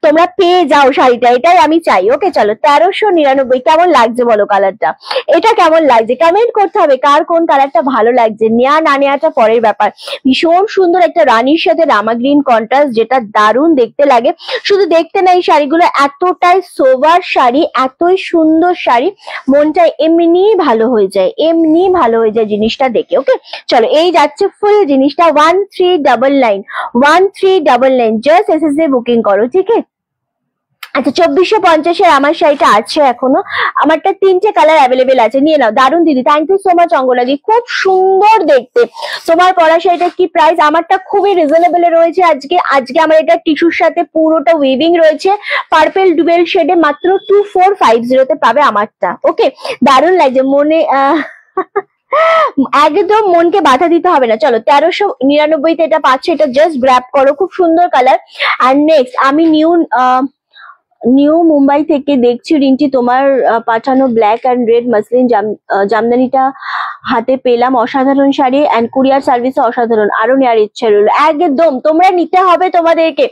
Speaker 1: তোমরা পেয়ে যাও শাড়িটা, এটাই আমি চাই। ওকে চলো, 1399। কেমন লাগছে বলো কালারটা? এটা কেমন লাগছে কমেন্ট করতে হবে, কার কোন কালারটা ভালো লাগছে। নেয়া না নেয়াটা পরের ব্যাপার। ভীষণ সুন্দর একটা রানীর সাথে রামা গ্রিন কন্ট্রাস্ট, যেটা দারুণ দেখতে লাগে। শুধু দেখতে না, এই শাড়িগুলো এতটাই সোবার শাড়ি, এতই সুন্দর শাড়ি, মনটা এমনি ভালো হয়ে যায়, এমনি ভালো হয়ে যায় জিনিসটা দেখে। ওকে চলো, এই যাচ্ছে ফুল জিনিসটা 1399 জাস্ট এসএসএ বুকিং করো, ঠিক আছে? আচ্ছা, 2450-এর আমার শাড়িটা আছে এখনো, আমারটা 3টে কালার অ্যাভেলেবেল আছে, নিয়ে নাও। দারুণ দিদি, থ্যাংক ইউ সো মাচ অঙ্গনাদি, খুব সুন্দর দেখতে। তোমার পরা শাড়িটা কি প্রাইস? আমারটা খুবই রিজনেবল রয়েছে আজকে আমার এটা টিস্যুর সাথে পুরোটা উইভিং রয়েছে, পার্পল ডুয়েল শেডে, মাত্র 2450-তে পাবে আমারটা। ওকে, দারুণ লাগছে, মনে একদম মনকে বাধা দিতে হবে না। চলো, 1399-তে এটা পাচ্ছ, এটা জাস্ট গ্র্যাব করো, খুব সুন্দর কালার। আর নেক্সট আমি নিউ মুম্বাই থেকে দেখছি রিন্টি, তোমার পাঠানো ব্ল্যাক এন্ড রেড মাসলিন জামদানিটা হাতে পেলাম, অসাধারণ শাড়ি, এন্ড কুরিয়ার সার্ভিস অসাধারণ, আরো নেওয়ার ইচ্ছা রইল। একদম তোমরা নিতে হবে তোমাদেরকে।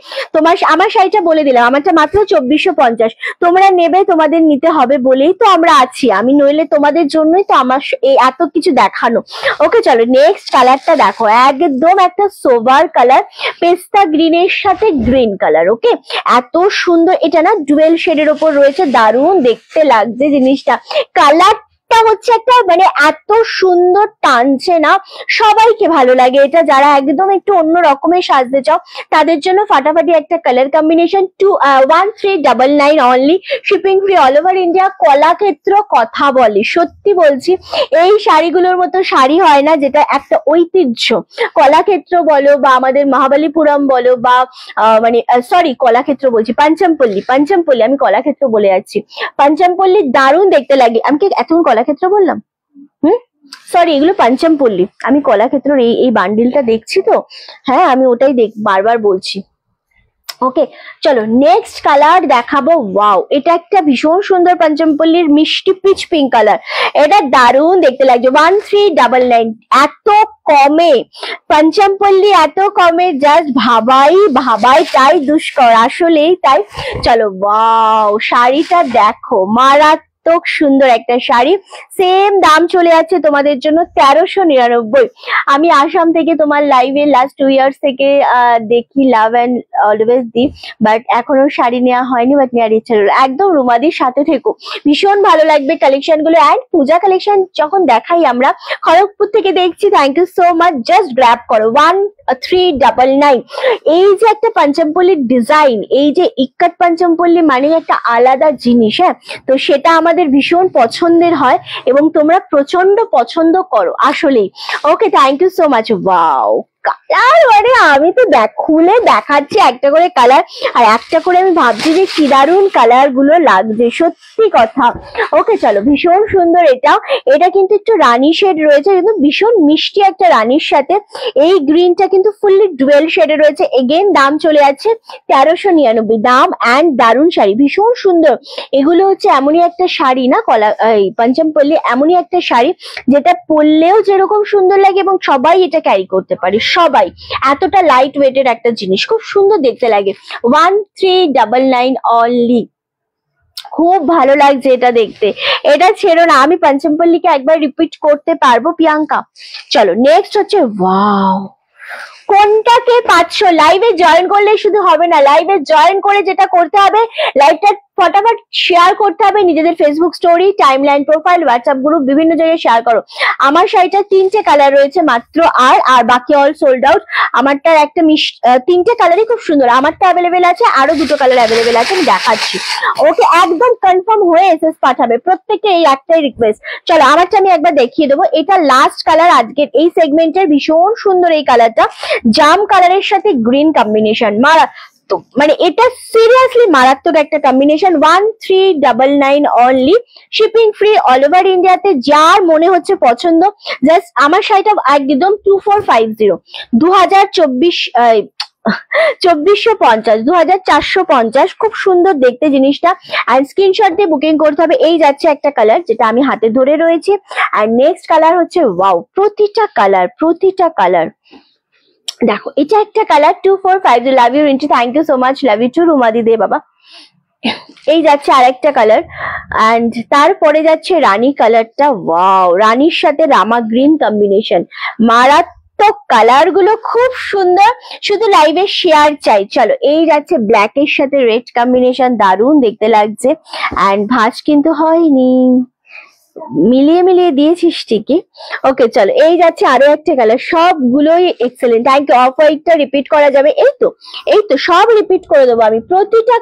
Speaker 1: আমার শাড়িটা বলে দিলাম, আমারটা মাত্র 2450, তোমরা নেবে, তোমাদের নিতে হবে বলেই তো আমরা আছি, আমি নইলে তোমাদের জন্যই তো আমার এই এত কিছু দেখানো। ওকে চলো, নেক্সট কালারটা দেখো, একদম একটা সোবার কালার, পেস্তা গ্রিনের সাথে গ্রিন কালার। ওকে, এত সুন্দর, এটা না ডুয়েল শেডের ওপর রয়েছে, দারুণ দেখতে লাগছে জিনিসটা। কালারটা হচ্ছে একটা মানে এত সুন্দর টানছে না, সবাইকে ভালো লাগে এটা। যারা একদম একটু অন্য রকমের সাজতে চাও তাদের জন্য ফাটাফাটি একটা colour combination. 1399 only, shipping free all over India. Kalakshetra কথা বলে, সত্যি বলছি, এই শাড়িগুলোর মতো শাড়ি হয় না, যেটা একটা ঐতিহ্য। কলাক্ষেত্র বলো বা আমাদের মহাবালিপুরম বলো বা মানে সরি কলাক্ষেত্র বলছি, পঞ্চমপল্লী, আমি কলাক্ষেত্র বলে যাচ্ছি। পঞ্চমপল্লী দারুণ দেখতে লাগে। আমি কি এখন কলাক্ষেত্র বললাম? সরি, এগুলো পঞ্চমপল্লী। আমি কলাক্ষেত্রের এই বান্ডিলটা দেখছি তো, হ্যাঁ আমি ওটাই বারবার বলছি। ওকে চলো, নেক্সট কালার দেখাবো। ওয়াও, এটা একটা ভীষণ সুন্দর পঞ্চমপল্লীর মিষ্টি পিচ পিঙ্ক কালার, এটা দারুণ দেখতে লাগছে। 1399, এত কমে, পঞ্চমপল্লী এত কমে, জাস্ট ভাবাই তাই দুষ্কর, আসলেই তাই। চলো ওয়াও, শাড়িটা দেখো, মারাত্মক সুন্দর একটা শাড়ি, সেম দাম চলে যাচ্ছে তোমাদের জন্য 1399। আমি আসাম থেকে তোমার লাইভে লাস্ট 2 ইয়ার্স থেকে দেখি, love and always the, but এখনো শাড়ি নেওয়া হয়নি, বাট নেওয়ার ইচ্ছা রইল। একদম রুমাদির সাথে থেকো, ভীষণ ভালো লাগবে কালেকশন গুলো। অ্যান্ড পূজা কালেকশন যখন দেখাই আমরা, খড়গপুর থেকে দেখছি, thank you so much, just grab করো 1399। এই যে একটা পঞ্চমপল্লীর ডিজাইন, এই যে ইক্কট পঞ্চমপল্লী মানে একটা আলাদা জিনিস, হ্যাঁ, তো সেটা আমাদের ভীষণ পছন্দের হয় এবং তোমরা প্রচন্ড পছন্দ করো আসলেই। Okay, thank you so much. Wow, colour মানে আমি তো খুলে দেখাচ্ছি একটা করে কালার, আর একটা করে আমি ভাবছি যে কি দারুন কালার গুলো লাগছে, সত্যি কথা। ওকে চলো, ভীষণ সুন্দর এটা কিন্তু একটু রানী শেড রয়েছে, কিন্তু ভীষণ মিষ্টি একটা রানীর সাথে। এই গ্রিনটা কিন্তু ফুললি ডুয়েল শেডে রয়েছে। এগেন দাম চলে যাচ্ছে 1399 দাম। অ্যান্ড দারুন শাড়ি, ভীষণ সুন্দর। এগুলো হচ্ছে এমনই একটা শাড়ি না, পঞ্চমপল্লী এমনই একটা শাড়ি যেটা পরলেও যেরকম সুন্দর লাগে এবং সবাই এটা ক্যারি করতে পারে, সবাই। এতটা লাইট ওয়েটের একটা জিনিস, খুব সুন্দর দেখতে লাগে। 1399 অনলি, খুব ভালো লাগছে এটা দেখতে। এটা ছেড়ো না, আমি পঞ্চমপল্লীকে একবার রিপিট করতে পারবো প্রিয়াঙ্কা। চলো নেক্সট হচ্ছে, ওয়াও, কোনটাকে পাচ্ছ? লাইভে জয়েন করলে শুধু হবে না, লাইভে জয়েন করে যেটা করতে হবে, লাইভটা ফটাফট শেয়ার করতে হবে, নিজেদের Facebook story, timeline, profile, WhatsApp group, বিভিন্ন জায়গায় শেয়ার করো। আমার শাড়িটা 3টে কালার রয়েছে মাত্র, আর বাকি অল সোল্ড আউট। আমারটার একটা 3টে কালারই খুব সুন্দর, আমারটা অ্যাভেলেবেল আছে, আরো 2টো কালার অ্যাভেলেবেল আছে, আমি দেখাচ্ছি। ওকে, একদম কনফার্ম হয়ে এসএস পাঠাবে, প্রত্যেকটা এই একটাই রিকোয়েস্ট। চলো আমারটা আমি একবার দেখিয়ে দেবো। এটা লাস্ট কালার আজকের এই সেগমেন্টের, ভীষণ সুন্দর এই কালারটা, জাম কালারের সাথে গ্রিন কম্বিনেশন, মানে এটা সিরিয়াসলি মারাত্মক একটা combination. 1399 only, shipping free all over ইন্ডিয়াতে। যার মনে হচ্ছে পছন্দ, জাস্ট আমার শাড়িটা একদম 2450, 2450, খুব সুন্দর দেখতে জিনিসটা। আর স্ক্রিনশট দিয়ে বুকিং করতে হবে। এই যাচ্ছে একটা কালার যেটা আমি হাতে ধরে রয়েছি, আর নেক্সট কালার হচ্ছে, ওয়াও, প্রতিটা কালার দেখো। এটা একটা colour 2450, love you Rinti, thank you so much, love you too রুমাদি দে বাবা। এই যাচ্ছে আরেকটা কালার, অ্যান্ড তারপরে যাচ্ছে রানী কালারটা। ওয়াও, রানীর সাথে রামা গ্রিন কম্বিনেশন, মারাত্মক কালার গুলো, খুব সুন্দর। শুধু লাইভে শেয়ার চাই। চলো, এই যাচ্ছে ব্ল্যাক এর সাথে রেড কম্বিনেশন, দারুণ দেখতে লাগছে। অ্যান্ড ভাঁজ কিন্তু হয়নি, মিলিয়ে দিয়েছিস ঠিকই। ওকে চলো, এই যাচ্ছে আরো একটা কালার, সবগুলোই এক্সেলেন্ট। Thank you. অফ হোয়াইটটা রিপিট করা যাবে? এই তো সব রিপিট করে দেবো আমি। প্রতিটা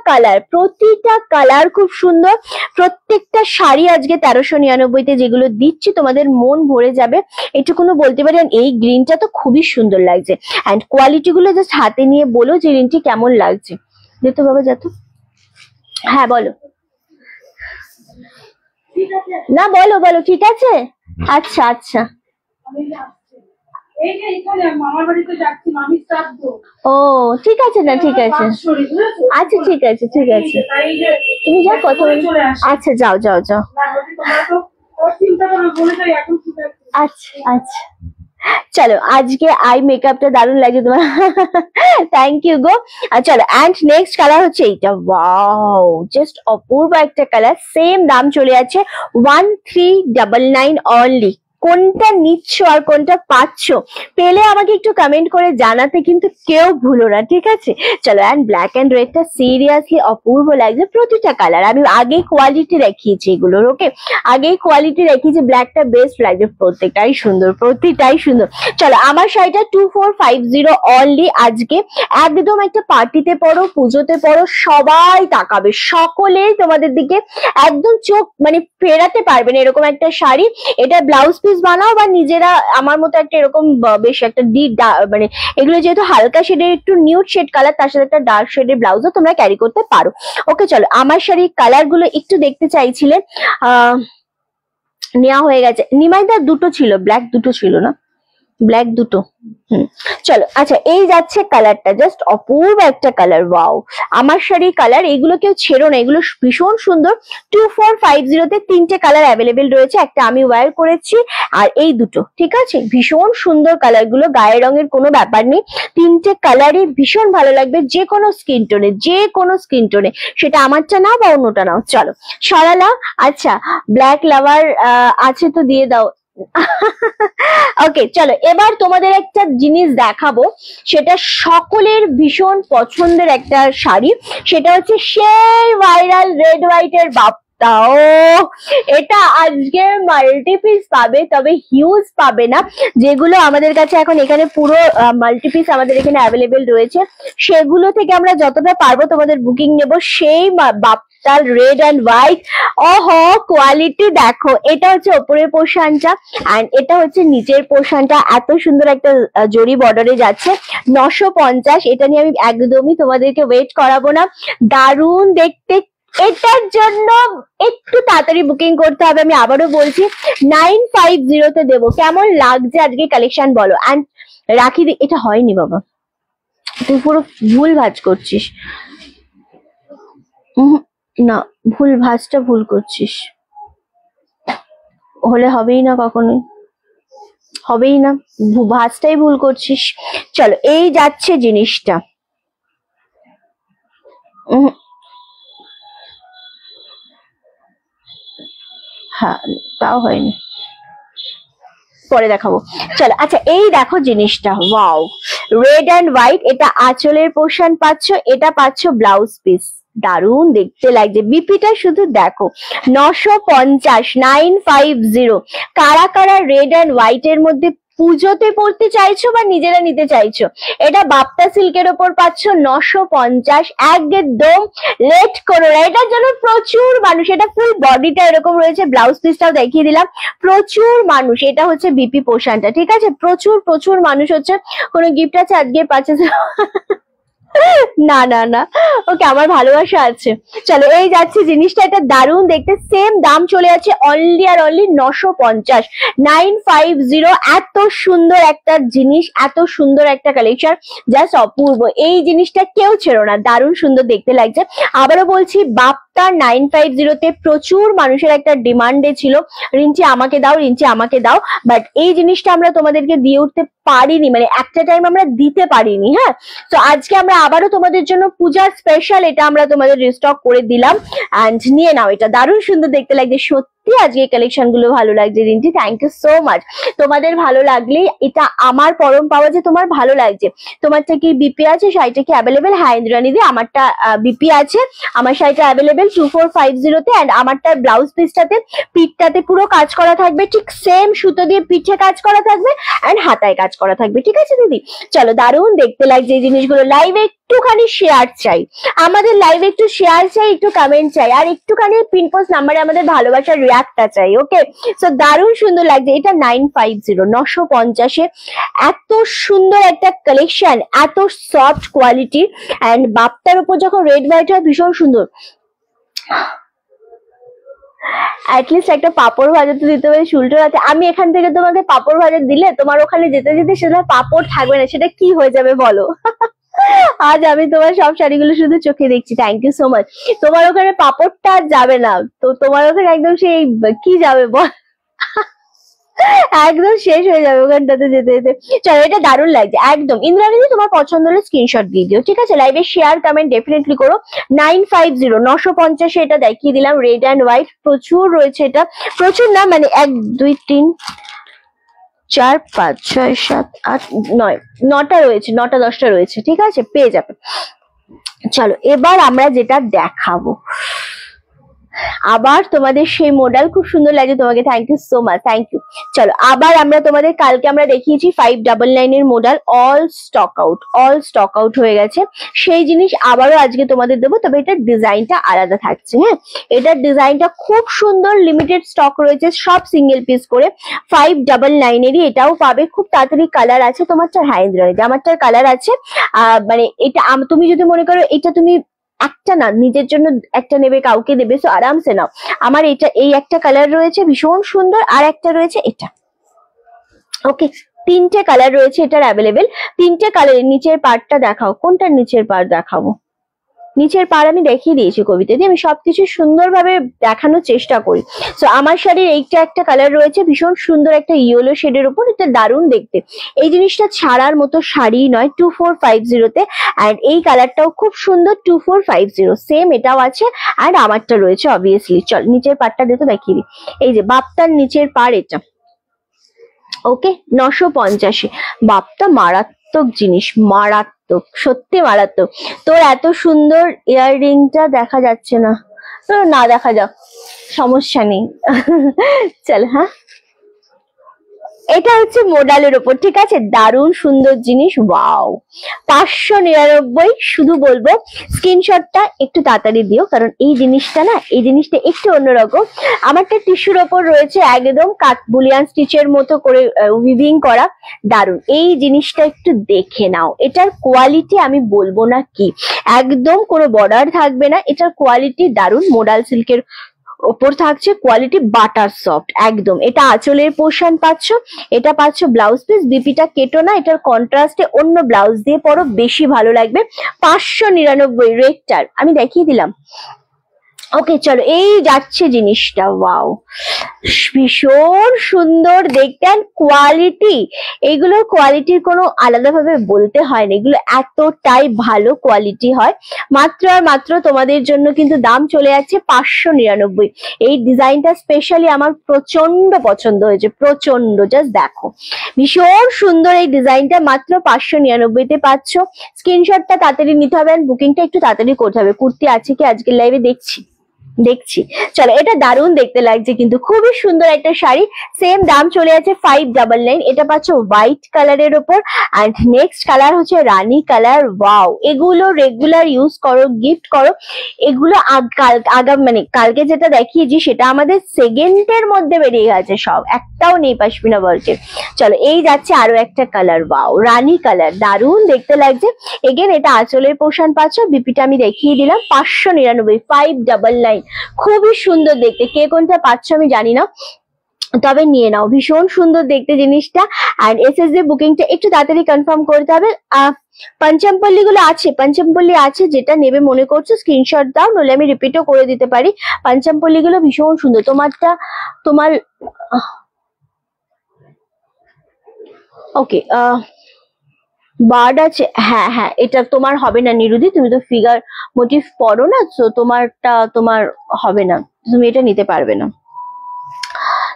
Speaker 1: কালার খুব সুন্দর। প্রত্যেকটা শাড়ি আজকে 1399 যেগুলো দিচ্ছি তোমাদের মন ভরে যাবে, এটুকুনো বলতে পারি। এই গ্রিনটা তো খুবই সুন্দর লাগছে। অ্যান্ড কোয়ালিটি গুলো জাস্ট হাতে নিয়ে বলো যে গ্রিনটি কেমন লাগছে। যেত বাবা, যেত। হ্যাঁ বলো না, বলো ঠিক আছে। আচ্ছা ও ঠিক আছে না, ঠিক আছে, আচ্ছা ঠিক আছে তুমি যা কথা বল। আচ্ছা যাও আচ্ছা চলো, আজকে আই মেকআপটা দারুণ লাগে তোমার, থ্যাংক ইউ গো। চলো, অ্যান্ড নেক্সট কালার হচ্ছে এইটা। ওয়াও, জাস্ট অপূর্ব একটা কালার, সেম দাম চলে যাচ্ছে 1399 অনলি। কোনটা নিচ্ছ আর কোনটা পাচ্ছ পেলে আমাকে একটু কমেন্ট করে জানাতে কিন্তু কেউ ভুলো না, ঠিক আছে? চলো, অ্যান্ড ব্ল্যাক অ্যান্ড রেডটা সিরিয়াসলি অপূর্ব লাগছে। প্রতিটা কালার আমি আগেই কোয়ালিটি দেখিয়েছি এগুলোর, ওকে, আগেই কোয়ালিটি দেখিয়েছি। ব্ল্যাকটা বেস্ট লাগছে, প্রতিটাই সুন্দর। চলো, আমার শাড়িটা 2450 অনলি আজকে। একদম একটা পার্টিতে পরো, পুজোতে পরো, সবাই তাকাবে, সকলেই তোমাদের দিকে একদম চোখ মানে ফেরাতে পারবে না, এরকম একটা শাড়ি। এটা ব্লাউজ পিস বানাও বা নিজেরা আমার মতো একটা এরকম বেশ একটা মানে এগুলো যেহেতু হালকা শেডের, একটু নিউড শেড কালার, তার সাথে একটা ডার্ক শেডের ব্লাউজও তোমরা ক্যারি করতে পারো। ওকে চলো, আমার শাড়ির কালার গুলো একটু দেখতে চাইছিলেন, নেওয়া হয়ে গেছে। নিমাইদার দুটো ছিল, ব্ল্যাক দুটো ছিল না? ব্ল্যাক দুটো। চলো আচ্ছা, এই যাচ্ছে কালারটা, জাস্ট অপূর্ব একটা কালার, ওয়াও আমার শাড়ি কালার। এগুলো কেউ ছেড়ো না, এগুলো ভীষণ সুন্দর। 2450 তে তিনটে কালার অ্যাভেলেবেল রয়েছে, একটা আমি ওয়্যার করেছি আর এই দুটো, ঠিক আছে? ভীষণ সুন্দর কালার গুলো, গায়ের রঙের কোনো ব্যাপার নেই, তিনটে কালারই ভীষণ ভালো লাগবে যে কোনো স্কিন টোনে, যে কোনো স্কিন টোনে, সেটা আমারটা নাও বা অন্যটা নাও। চলো সরালাম। আচ্ছা ব্ল্যাক লাভার আছে তো দিয়ে দাও। ওকে চলো, এবার তোমাদের একটা জিনিস দেখাবো, সেটা সকলের ভীষণ পছন্দের একটা শাড়ি, সেটা হচ্ছে সেই ভাইরাল রেড হোয়াইটের বাপ্তা। ও এটা আজকে মাল্টি পিস পাবে, তবে হিউজ পাবে না। যেগুলো আমাদের কাছে এখন এখানে পুরো মাল্টি পিস আমাদের এখানে অ্যাভেলেবেল রয়েছে, সেগুলো থেকে আমরা যতটা পারবো তোমাদের বুকিং নেব। সেই বাপ্তার রেড অ্যান্ড হোয়াইট, ওহো কোয়ালিটি দেখো। এটা হচ্ছে ওপরের পোর্শনটা এন্ড এটা হচ্ছে নিচের পোর্শনটা, এত সুন্দর একটা জরি বর্ডারে যাচ্ছে। 950, এটা নিয়ে আমি একদমই তোমাদেরকে ওয়েট করাবো না, দারুণ দেখতে। এটার জন্য একটু তাড়াতাড়ি বুকিং করতে হবে, আমি আবারও বলছি 950 তে দেবো। কেমন লাগছে আজকে কালেকশন বলো। এন্ড রাখি এটা হয়নি বাবা, তুই পুরো ভুল ভাজ করছিস, না ভুল ভাজটা ভুল করছিস, হলে হবেই না, কখনোই হবেই না, ভাজটাই ভুল করছিস। চলো এই যাচ্ছে জিনিসটা, হ্যাঁ তাও হয়নি, পরে দেখাবো। চলো আচ্ছা, এই দেখো জিনিসটা, ওয়াও রেড অ্যান্ড হোয়াইট, এটা আঁচলের পোর্শন পাচ্ছ, এটা পাচ্ছ ব্লাউজ পিস, দারুণ দেখতে লাগছে। বিপিটা শুধু দেখো, 950, 950। কারা কারা রেড অ্যান্ড হোয়াইট এর মধ্যে পুজোতে পড়তে চাইছো বা নিজেরা নিতে চাইছো, এটা বাপ্তা সিল্কের ওপর পাচ্ছ 950, একদম লেট করো না। এটার জন্য প্রচুর মানুষ, এটা ফুল বডিটা এরকম রয়েছে, ব্লাউজ পিসটাও দেখিয়ে দিলাম, প্রচুর মানুষ। এটা হচ্ছে বিপি পোর্শনটা, ঠিক আছে? প্রচুর প্রচুর মানুষ হচ্ছে। কোনো গিফট আছে আজকে পাচ্ছে? না না না, ওকে আমার ভালোবাসা আছে। চলো এই যাচ্ছে জিনিসটা, এটা দারুণ দেখতে, সেম দাম চলে যাচ্ছে অনলি আর অনলি 950, 950। এত সুন্দর একটা জিনিস, এত সুন্দর একটা কালেকশন, জাস্ট অপূর্ব। এই জিনিসটা কেউ ছেড়ো না, দারুণ সুন্দর দেখতে লাগছে। আবারও বলছি, বাপ্তা 950 তে প্রচুর মানুষের একটা ডিমান্ডে ছিল, রিঞ্চি আমাকে দাও, রিঞ্চি আমাকে দাও, বাট এই জিনিসটা আমরা তোমাদেরকে দিয়ে উঠতে পারিনি, মানে একটা টাইম আমরা দিতে পারিনি। হ্যাঁ, তো আজকে আমরা আবারও তোমাদের জন্য পূজার স্পেশাল এটা আমরা তোমাদের রিস্টক করে দিলাম, এন্ড নিয়ে নাও। এটা দারুণ সুন্দর দেখতে লাগছে, সত্যি আজকে কালেকশন গুলো ভালো লাগছে Rinti, thank you so much. তোমাদের ভালো লাগলে এটা আমার পরম পাওয়া যে তোমার ভালো লাগছে। তোমারটা কি বিপি আছে, শাড়িটা কি অ্যাভেলেবেল? হ্যাঁ ইন্দ্রাণী দি, আমারটা বিপি আছে, আমার শাড়িটা অ্যাভেলেবেল 2450 তে, এন্ড আমারটা ব্লাউজ পিসটাতে পিঠটাতে পুরো কাজ করা থাকবে, ঠিক সেম সুতো দিয়ে পিঠে কাজ করা থাকবে এন্ড হাতায় কাজ করা থাকবে, ঠিক আছে দিদি? চলো দারুণ দেখতে লাগছে এই জিনিসগুলো। লাইভে একটুখানি শেয়ার চাই, আমাদের লাইভে একটু শেয়ার চাই, একটু কমেন্ট চাই, আর একটুখানি পিনপোস্ট নাম্বারে আমাদের ভালোবাসার রিয়াক্টটা চাই। ওকে, সো দারুণ সুন্দর লাগছে। এটা 950, 950-এ এত সুন্দর একটা কালেকশন, এত সফট কোয়ালিটি, এন্ড বাপ্তার উপর যখন রেড হোয়াইট হয় ভীষণ সুন্দর। অ্যাটলিস্ট একটা পাপড় ভাজা তো দিতে পারি, শুল্টো আছে। আমি এখান থেকে তোমাকে পাপড় ভাজা দিলে তোমার ওখানে যেতে যেতে সেটা পাপড় থাকবে না, সেটা কি হয়ে যাবে বলো? আজ আমি তোমার সব শাড়িগুলো শুধু চোখে দেখছি, থ্যাংক ইউ সো মাচ। তোমার ওখানে পাপড়টা আর যাবে না, তো তোমার ওখানে একদম সেই কি যাবে বল, একদম শেষ হয়ে যাবে ওখানটাতে যেতে যেতে। চলো এটা দারুণ লাগছে একদম। ইন্দ্রাণী তোমার পছন্দ হলে স্ক্রিনশট দিয়ে দিও, ঠিক আছে? লাইভে শেয়ার কমেন্ট ডেফিনেটলি করো। 950, 950-এ এটা দেখিয়ে দিলাম, রেড অ্যান্ড হোয়াইট প্রচুর রয়েছে। এটা প্রচুর না, মানে 1 2 3 4 5 6 7 8 9, 9টা রয়েছে, 9টা 10টা রয়েছে, ঠিক আছে? পেয়ে যাবে। চলো এবার আমরা যেটা দেখাবো, আবার তোমাদের সেই মডেল খুব সুন্দর লাগে তোমাকে, thank you so much, thank you. চলো আবার আমরা তোমাদের কালকে আমরা দেখিয়েছি 599 এর মডেল, অল স্টক আউট হয়ে গেছে। সেই জিনিস আবারও আজকে তোমাদের দেবো, তবে এটার ডিজাইনটা আলাদা থাকছে। হ্যাঁ, এটার ডিজাইনটা খুব সুন্দর, লিমিটেড স্টক রয়েছে, সব সিঙ্গেল পিস করে। 599-এরই এটাও পাবে, খুব তাড়াতাড়ি কালার আছে। তোমারটার হ্যাঁ ইন্দ্রাণী, আমারটার কালার আছে। মানে এটা তুমি যদি মনে করো এটা তুমি একটা না নিজের জন্য একটা নেবে, কাউকে দেবে, সো আরামসে নাও। আমার এটা এই একটা কালার রয়েছে ভীষণ সুন্দর, আর একটা রয়েছে এটা। ওকে, তিনটে কালার রয়েছে এটার অ্যাভেলেবেল। তিনটে কালারের নিচের পার্টটা দেখাও, কোনটার নিচের পার্ট দেখাবো? নিচের পাড় আমি দেখিয়ে দিয়েছি কবিতা দিয়ে, আমি সবকিছু সুন্দরভাবে দেখানোর চেষ্টা করি। তো আমার শাড়ির এইটা একটা কালার রয়েছে ভীষণ সুন্দর একটা ইয়েলো শেডের উপর, এটা দারুণ দেখতে। এই জিনিসটা ছাড়ার মতো শাড়ি নয় 2450 তে। অ্যান্ড এই কালারটাও খুব সুন্দর 2450, সেম এটাও আছে। আর আমারটা রয়েছে অবভিয়াসলি। চল নিচের পাড়টা দিয়ে তো দেখিয়ে দিই। এই যে বাপ্তার নিচের পাড় এটা, ওকে 950। বাপ্তা মারাত্মক জিনিস, মারাত্মক, সত্যি মারাত্মক। তোর এত সুন্দর ইয়াররিংটা দেখা যাচ্ছে না, না দেখা যাক, সমস্যা নেই। চল, হ্যাঁ এটা হচ্ছে মোডালের ওপর, ঠিক আছে, দারুণ সুন্দর জিনিস। ওয়াও, 599। শুধু বলবো স্ক্রিনশটটা একটু তাড়াতাড়ি দিও, কারণ এই জিনিসটা না, এই জিনিসটা একটু অন্যরকম। আমারটা টিস্যুর ওপর রয়েছে, একদম বুলিয়ান স্টিচের মতো করে উইভিং করা, দারুণ। এই জিনিসটা একটু দেখে নাও, এটার কোয়ালিটি আমি বলবো না কি, একদম কোনো বর্ডার থাকবে না, এটার কোয়ালিটি দারুণ। মোডাল সিল্কের ওপর থাকছে, কোয়ালিটি বাটার সফট একদম। এটা আঁচলের পোর্শন পাচ্ছ, এটা পাচ্ছ ব্লাউজ পিস। বিপিটা কেটো না, এটার কন্ট্রাস্টে অন্য ব্লাউজ দিয়ে পরো, বেশি ভালো লাগবে। 599 রেটটার আমি দেখিয়ে দিলাম। ওকে চলো, এই যাচ্ছে জিনিসটা, ওয়াও ভীষণ সুন্দর দেখতে। আর কোয়ালিটি, এইগুলোর কোয়ালিটির কোনো আলাদাভাবে বলতে হয় না, এগুলো এতটাই ভালো কোয়ালিটি হয়। মাত্র আর মাত্র তোমাদের জন্য কিন্তু দাম চলে যাচ্ছে 599। এই ডিজাইনটা স্পেশালি আমার প্রচন্ড পছন্দ হয়েছে, প্রচন্ড। জাস্ট দেখো ভীষণ সুন্দর এই ডিজাইনটা, মাত্র 599-তে পাচ্ছ। স্ক্রিনশটটা তাড়াতাড়ি নিতে হবে, আর বুকিংটা একটু তাড়াতাড়ি করতে হবে। কুর্তি আছে কি আজকের লাইভে দেখছি। চলো, এটা দারুণ দেখতে লাগছে কিন্তু, খুবই সুন্দর একটা শাড়ি। সেম দাম চলে আছে 599। এটা পাচ্ছ হোয়াইট কালারের উপর। অ্যান্ড নেক্সট কালার হচ্ছে রানী কালার। ওয়াও, এগুলো রেগুলার ইউজ করো, গিফট করো। এগুলো মানে কালকে যেটা দেখিয়েছি সেটা আমাদের সেকেন্ডের মধ্যে বেরিয়ে গেছে সব, একটাও নেই পশমিনা ওয়ার্কের। চলো, এই যাচ্ছে আরো একটা কালার, ওয়াও রানী কালার, দারুণ দেখতে লাগছে। এগেন এটা আঁচলের পোর্শন পাচ্ছ, বিপিটা আমি দেখিয়ে দিলাম। 599, 599, খুবই সুন্দর দেখতে। কে কোনটা পাচ্ছ আমি জানি না, তবে নিয়ে নাও, ভীষণ সুন্দর দেখতে জিনিসটা। আর এসএসডি বুকিংটা একটু তাড়াতাড়ি কনফার্ম করতে হবে। পঞ্চমপল্লী গুলো আছে, পঞ্চমপল্লী আছে, যেটা নেবে মনে করছো স্ক্রিনশট দাও, নইলে আমি রিপিটও করে দিতে পারি। পঞ্চমপল্লী গুলো ভীষণ সুন্দর। তোমারটা, তোমার ওকে বার্ড আছে, হ্যাঁ হ্যাঁ, এটা তোমার হবে না নিরুদি, তুমি তো ফিগার মোটিভ পড়ো না, তো তোমারটা তোমার হবে না, তুমি এটা নিতে পারবে না।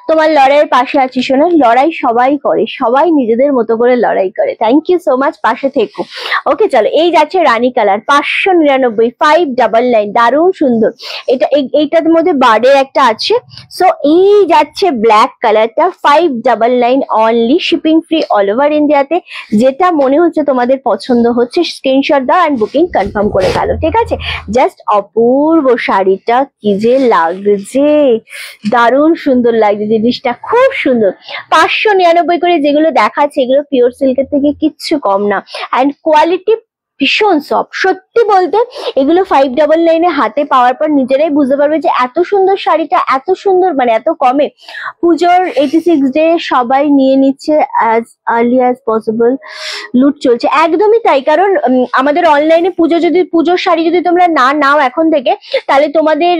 Speaker 1: তোমার লড়াইয়ের পাশে আছি শোনা, লড়াই সবাই করে, সবাই নিজেদের মতো করে লড়াই করে। থ্যাংক ইউ সো মাচ, পাশে থেকো। ওকে চলো, এই যাচ্ছে রানী কালার 599, 599, দারুণ সুন্দর। এইটার মধ্যে বার্ডের একটা আছে। সো এই যাচ্ছে ব্ল্যাক কালারটা 599 only, shipping free all over ইন্ডিয়াতে। যেটা মনে হচ্ছে তোমাদের পছন্দ হচ্ছে স্ক্রিনশট দাও অ্যান্ড বুকিং কনফার্ম করে ফেলো, ঠিক আছে। জাস্ট অপূর্ব শাড়িটা, কি যে লাগছে, দারুণ সুন্দর লাগছে জিনিসটা, খুব সুন্দর। 599 করে যেগুলো দেখাচ্ছে এগুলো পিওর সিল্কের থেকে কিচ্ছু কম না। অ্যান্ড কোয়ালিটি ভীষণ সফট, সত্যি বলতে এগুলো 599-এ হাতে পাওয়ার পর নিজেরাই বুঝতে পারবে যে এত সুন্দর শাড়িটা, এত সুন্দর, মানে এত কমে। পুজোর 86 ডে সবাই নিয়ে নিচ্ছে অ্যাজ আর্লি অ্যাজ পসিবল, লুট চলছে, একদমই তাই। কারণ আমাদের অনলাইনে পুজোর শাড়ি যদি তোমরা না নাও এখন থেকে, তাহলে তোমাদের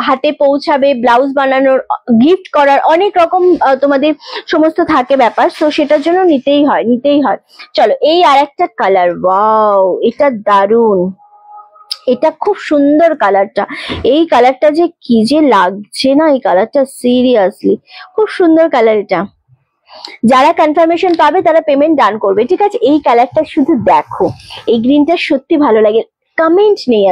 Speaker 1: হাতে পৌঁছাবে, ব্লাউজ বানানোর, গিফট করার অনেক রকম তোমাদের সমস্ত থাকে ব্যাপার, তো সেটার জন্য নিতেই হয়, নিতেই হয়। চলো, এই আর একটা কালার, ওয়াও এটা দারুণ, এটা খুব সুন্দর কালারটা। এই কালারটা যে কি যে লাগছে না, এই কালারটা সিরিয়াসলি খুব সুন্দর কালার। এটা যারা কনফার্মেশন পাবে তারা পেমেন্ট ডান করবে, ঠিক আছে। এই কালারটা শুধু দেখো, এই গ্রিনটা সত্যি ভালো লাগে। কমেন্ট নেই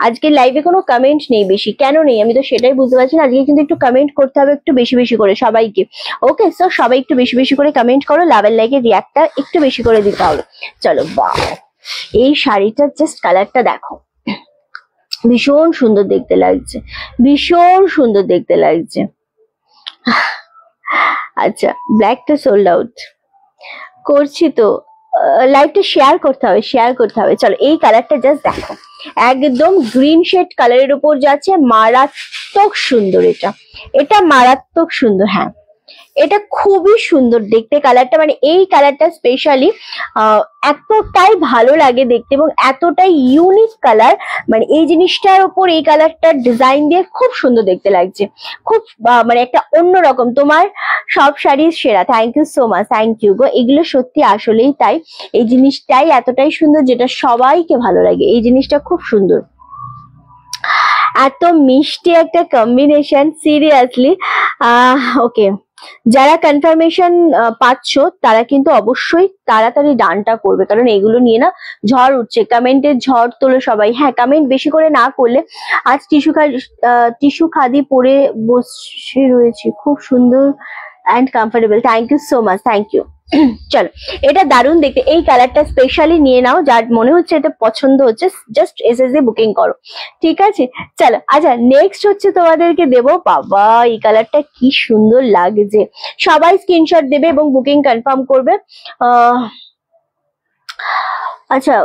Speaker 1: আজকে লাইভে কোনো কমেন্ট নেই বেশি, কেন নেই আমি তো সেটাই বুঝতে পারছি না। আজকে কিন্তু একটু কমেন্ট করতে হবে, একটু বেশি বেশি করে সবাইকে। ওকে, সো সবাই একটু বেশি বেশি করে কমেন্ট করো, লাভের লাইকের রিয়াক্টটা একটু বেশি করে দিতে হবে। চলো, বাহ, এই শাড়িটার জাস্ট কালারটা দেখো, ভীষণ সুন্দর দেখতে লাগছে, ভীষণ সুন্দর দেখতে লাগছে। আচ্ছা, ব্ল্যাকটা সোল্ড আউট করছি তো, লাইভটা শেয়ার করতে হবে, শেয়ার করতে হবে। চলো, এই কালারটা জাস্ট দেখো, একদম গ্রিন শেড কালারের উপর যাচ্ছে, মারাত্মক সুন্দর। এটা মারাত্মক সুন্দর। হ্যাঁ, এটা খুবই সুন্দর দেখতে কালারটা, মানে এই কালারটা স্পেশালি এতটাই ভালো লাগে দেখতে এবং এতটাই ইউনিক কালার, মানে এই জিনিসটার উপর এই কালারটার ডিজাইন দিয়ে খুব সুন্দর দেখতে লাগছে, খুব মানে একটা অন্যরকম। তোমার সব শাড়ি সেরা, thank you so much, thank you গো। এগুলো সত্যি আসলেই তাই, এই জিনিসটাই এতটাই সুন্দর যেটা সবাইকে ভালো লাগে, এই জিনিসটা খুব সুন্দর। এত মিষ্টি একটা কম্বিনেশন, সিরিয়াসলি। ওকে, যারা কনফার্মেশন পাচ্ছ তারা কিন্তু অবশ্যই তাড়াতাড়ি ডানটা করবে, কারণ এগুলো নিয়ে না ঝড় উঠছে, কমেন্টের ঝড় তোলো সবাই। হ্যাঁ, কমেন্ট বেশি করে না করলে। আজ টিস্যু খাদি পরে বসে রয়েছি, খুব সুন্দর and comfortable, thank you so much, thank you. চলো, এটা দারুণ দেখতে, এই কালারটা স্পেশালি নিয়ে নাও, যার মনে হচ্ছে এটা পছন্দ হচ্ছে জাস্ট এসএসএ বুকিং করো, ঠিক আছে? চলো, আচ্ছা নেক্সট হচ্ছে তোমাদেরকে দেবো, বাবা এই কালারটা কি সুন্দর লাগছে। সবাই স্ক্রিনশট দেবে এবং বুকিং কনফার্ম করবে। আচ্ছা,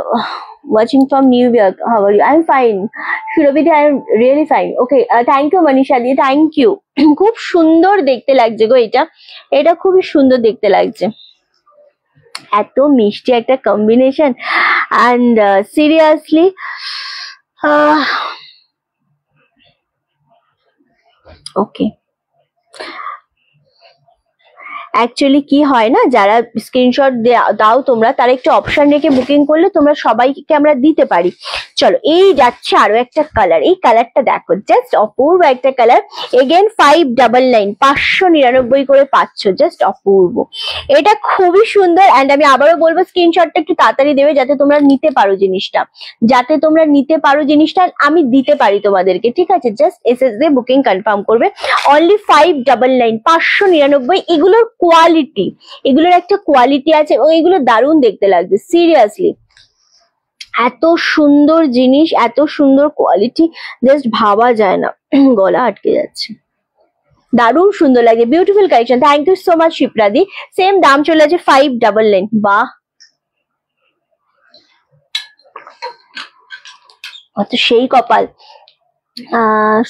Speaker 1: watching from New York, how are you? I'm fine. Shurabidi, I'm really fine. Okay, thank you Manisha di, thank you. খুব সুন্দর দেখতে লাগছে গো এটা, এটা খুবই সুন্দর দেখতে লাগছে, এত মিষ্টি একটা combination and seriously okay. Actually কি হয় না, যারা স্ক্রিনশট দাও তোমরা, তারা একটু অপশন রেখে বুকিং করলে তোমরা সবাইকে আমরা দিতে পারি। চলো, এই যাচ্ছে আরো একটা কালার, এই কালারটা দেখো, জাস্ট অপূর্ব একটা কালার। এগেন 599, 599 করে পাচ্ছ, জাস্ট অপূর্ব। এটা খুবই সুন্দর অ্যান্ড আমি আবারও বলবো স্ক্রিনশটটা একটু তাড়াতাড়ি দেবে যাতে তোমরা নিতে পারো জিনিসটা, যাতে তোমরা নিতে পারো জিনিসটা, আমি দিতে পারি তোমাদেরকে, ঠিক আছে? জাস্ট এসএসএ বুকিং কনফার্ম করবে। অনলি 599, 599। এগুলোর কোয়ালিটি, এগুলোর একটা কোয়ালিটি আছে এবং এগুলো দারুণ দেখতে লাগছে, সিরিয়াসলি এত সুন্দর জিনিস, এত সুন্দর কোয়ালিটি, জাস্ট ভাবা যায় না, গলা আটকে যাচ্ছে, দারুণ সুন্দর লাগে, beautiful collection. Thank you so much শিপ্রাদি। সেম দাম চলে আছে 599। বাহ, অত সেই কপাল,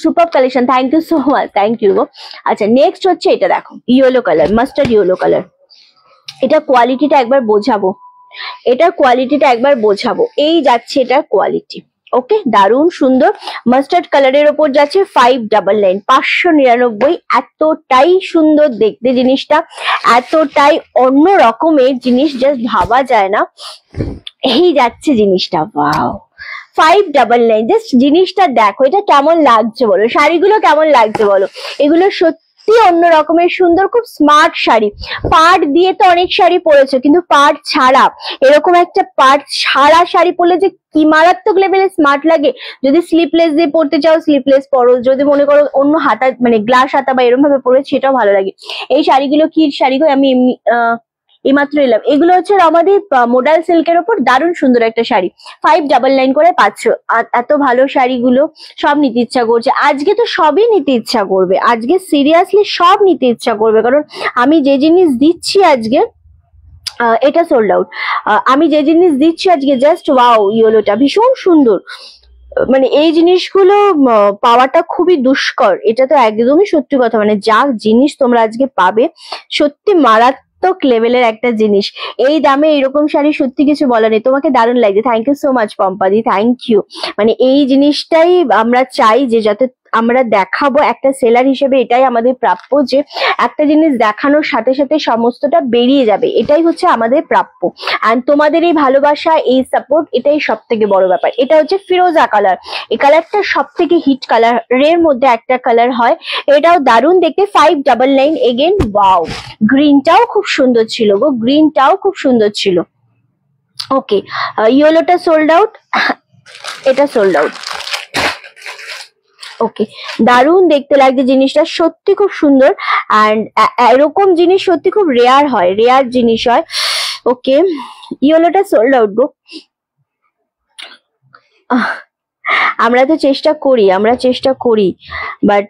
Speaker 1: super collection, thank you so much, thank you গো। আচ্ছা নেক্সট হচ্ছে এটা দেখো, yellow colour, mustard yellow colour. এটা কোয়ালিটিটা একবার বোঝাবো, এটার কোয়ালিটিটা একবার বোঝাবো, এই যাচ্ছে এটার কোয়ালিটি। ওকে, দারুণ সুন্দর মাস্টার্ড কালারের ওপর যাচ্ছে 599, 599। এতটাই সুন্দর দেখতে জিনিসটা, এতটাই অন্য রকমের জিনিস, জাস্ট ভাবা যায় না। এই যাচ্ছে জিনিসটা, ওয়াও, 599। জাস্ট জিনিসটা দেখো, এটা কেমন লাগছে বলো, শাড়িগুলো কেমন লাগছে বলো, এগুলো সত্যি অন্য রকমের সুন্দর, খুব স্মার্ট শাড়ি। পাড় দিয়ে তো অনেক শাড়ি পরেছো, কিন্তু পাড় ছাড়া এরকম একটা পাড় ছাড়া শাড়ি পরলে যে কি মারাত্মক লেভেলে স্মার্ট লাগে। যদি স্লিপলেস দিয়ে পরতে চাও স্লিপলেস পরো, যদি মনে করো অন্য হাতা মানে গ্লাস হাতা বা এরকম ভাবে পরে সেটাও ভালো লাগে। এই শাড়িগুলো কি শাড়িগুলো আমি এইমাত্র এলাম, এগুলো হচ্ছে আমাদের মোডাল সিল্কের ওপর দারুণ সুন্দর একটা শাড়ি, 599 করে পাচ্ছ। এত ভালো শাড়িগুলো সব নিতে ইচ্ছা করছে, আজকে তো সবই নিতে ইচ্ছা করবে, আজকে সিরিয়াসলি সব নিতে ইচ্ছা করবে, কারণ আমি যে জিনিস দিচ্ছি আজকে এটা সোল্ড আউট। আমি যে জিনিস দিচ্ছি আজকে, জাস্ট ওয়াও, ইয়েলোটা ভীষণ সুন্দর, মানে এই জিনিসগুলো পাওয়াটা খুবই দুষ্কর, এটা তো একদমই সত্যি কথা। মানে যা জিনিস তোমরা আজকে পাবে সত্যি মারাত্মক লেভেলের একটা জিনিস, এই দামে এরকম শাড়ি সত্যি কিছু বলার নেই। তোমাকে দারুণ লাগছে, থ্যাংক ইউ সো মাচ পম্পাদি, থ্যাংক ইউ। মানে এই জিনিসটাই আমরা চাই যে যাতে আমরা দেখাবো, একটা সেলার হিসেবে এটাই আমাদের প্রাপ্য, যে একটা জিনিস দেখানোর সাথে সাথে সমস্তটা বেরিয়ে যাবে, এটাই হচ্ছে আমাদের প্রাপ্য। এন্ড তোমাদের এই ভালোবাসা, এই সাপোর্ট, এটাই সব থেকে বড় ব্যাপার। এটা হচ্ছে ফিরোজা কালার, এই কালারটা সব থেকে হিট কালারের মধ্যে একটা কালার হয়, এটাও দারুণ দেখতে, 599 এগেন। ওয়াও, গ্রিনটাও খুব সুন্দর ছিল গো, গ্রিনটাও খুব সুন্দর ছিল। ওকে, ইয়েলোটা সোল্ড আউট, এটা সোল্ড আউট। ওকে, দারুণ দেখতে লাগছে জিনিসটা, সত্যি খুব সুন্দর অ্যান্ড এরকম জিনিস সত্যি খুব রেয়ার হয়, রেয়ার জিনিস হয়। ওকে, ইয়েলোটা সোল্ড আউট গো। আমরা তো চেষ্টা করি, আমরা চেষ্টা করি, বাট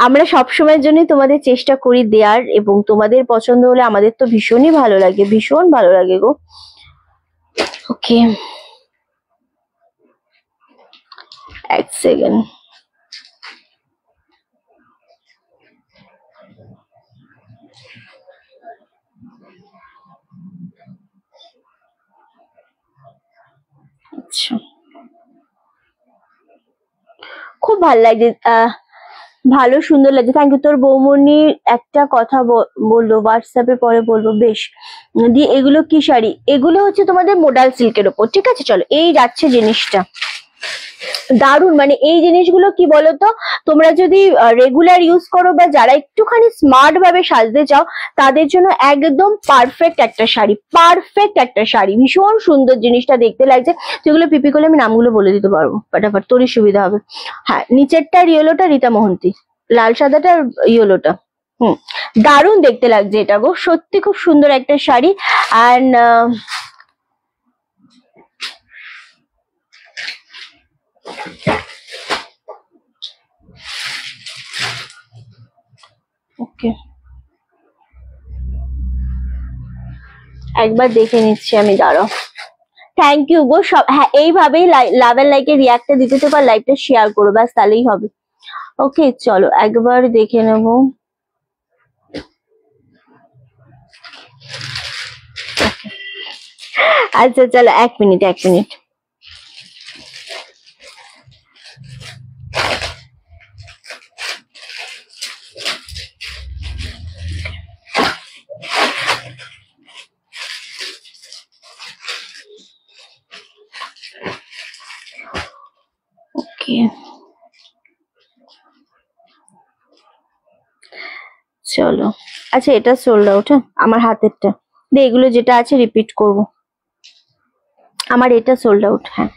Speaker 1: আমরা সবসময়ের জন্য তোমাদের চেষ্টা করি দেওয়ার, এবং তোমাদের পছন্দ হলে আমাদের তো ভীষণই ভালো লাগে, ভীষণ ভালো লাগে গো। ওকে, এক সেকেন্ড। আচ্ছা, খুব ভালো লাগছে, ভালো সুন্দর লাগছে। Thank you. তোর বৌমনি একটা কথা বললো হোয়াটসঅ্যাপে, পরে বলবো। বেশ, দিয়ে এগুলো কি শাড়ি? এগুলো হচ্ছে তোমাদের মোডাল সিল্কের ওপর, ঠিক আছে। চলো, এই যাচ্ছে জিনিসটা, দারুন। মানে এই জিনিসগুলো কি বলতো, তোমরা যদি রেগুলার ইউজ করো বা যারা একটুখানি স্মার্ট ভাবে সাজতে চাও তাদের জন্য একদম পারফেক্ট একটা শাড়ি, পারফেক্ট একটা শাড়ি। ভীষণ সুন্দর জিনিসটা দেখতে লাগছে। যেগুলো পিপি করলে আমি নামগুলো বলে দিতে পারবো ফাটাফাট, তোরই সুবিধা হবে। হ্যাঁ, নিচেরটা ইয়েলোটা রীতা মোহন্তী, লাল সাদাটা ইয়েলোটা। দারুণ দেখতে লাগছে এটা গো, সত্যি খুব সুন্দর একটা শাড়ি। অ্যান্ড ওকে, একবার দেখে নিচ্ছি আমি, দাঁড়াও। থ্যাংক ইউ গো সব। হ্যাঁ, এইভাবেই লাভ এন্ড লাইকে রিয়াক্টটা দিতে তো, বা লাইভটা শেয়ার করো, ব্যাস তাহলেই হবে। ওকে, চলো একবার দেখে নেব। আচ্ছা চলো, এক মিনিট এক মিনিট। ওকে, চলো। আচ্ছা, এটা সোল্ড আউট। হ্যাঁ, আমার হাতেরটা দে, এগুলো যেটা আছে রিপিট করব। আমার এটা সোল্ড আউট। হ্যাঁ,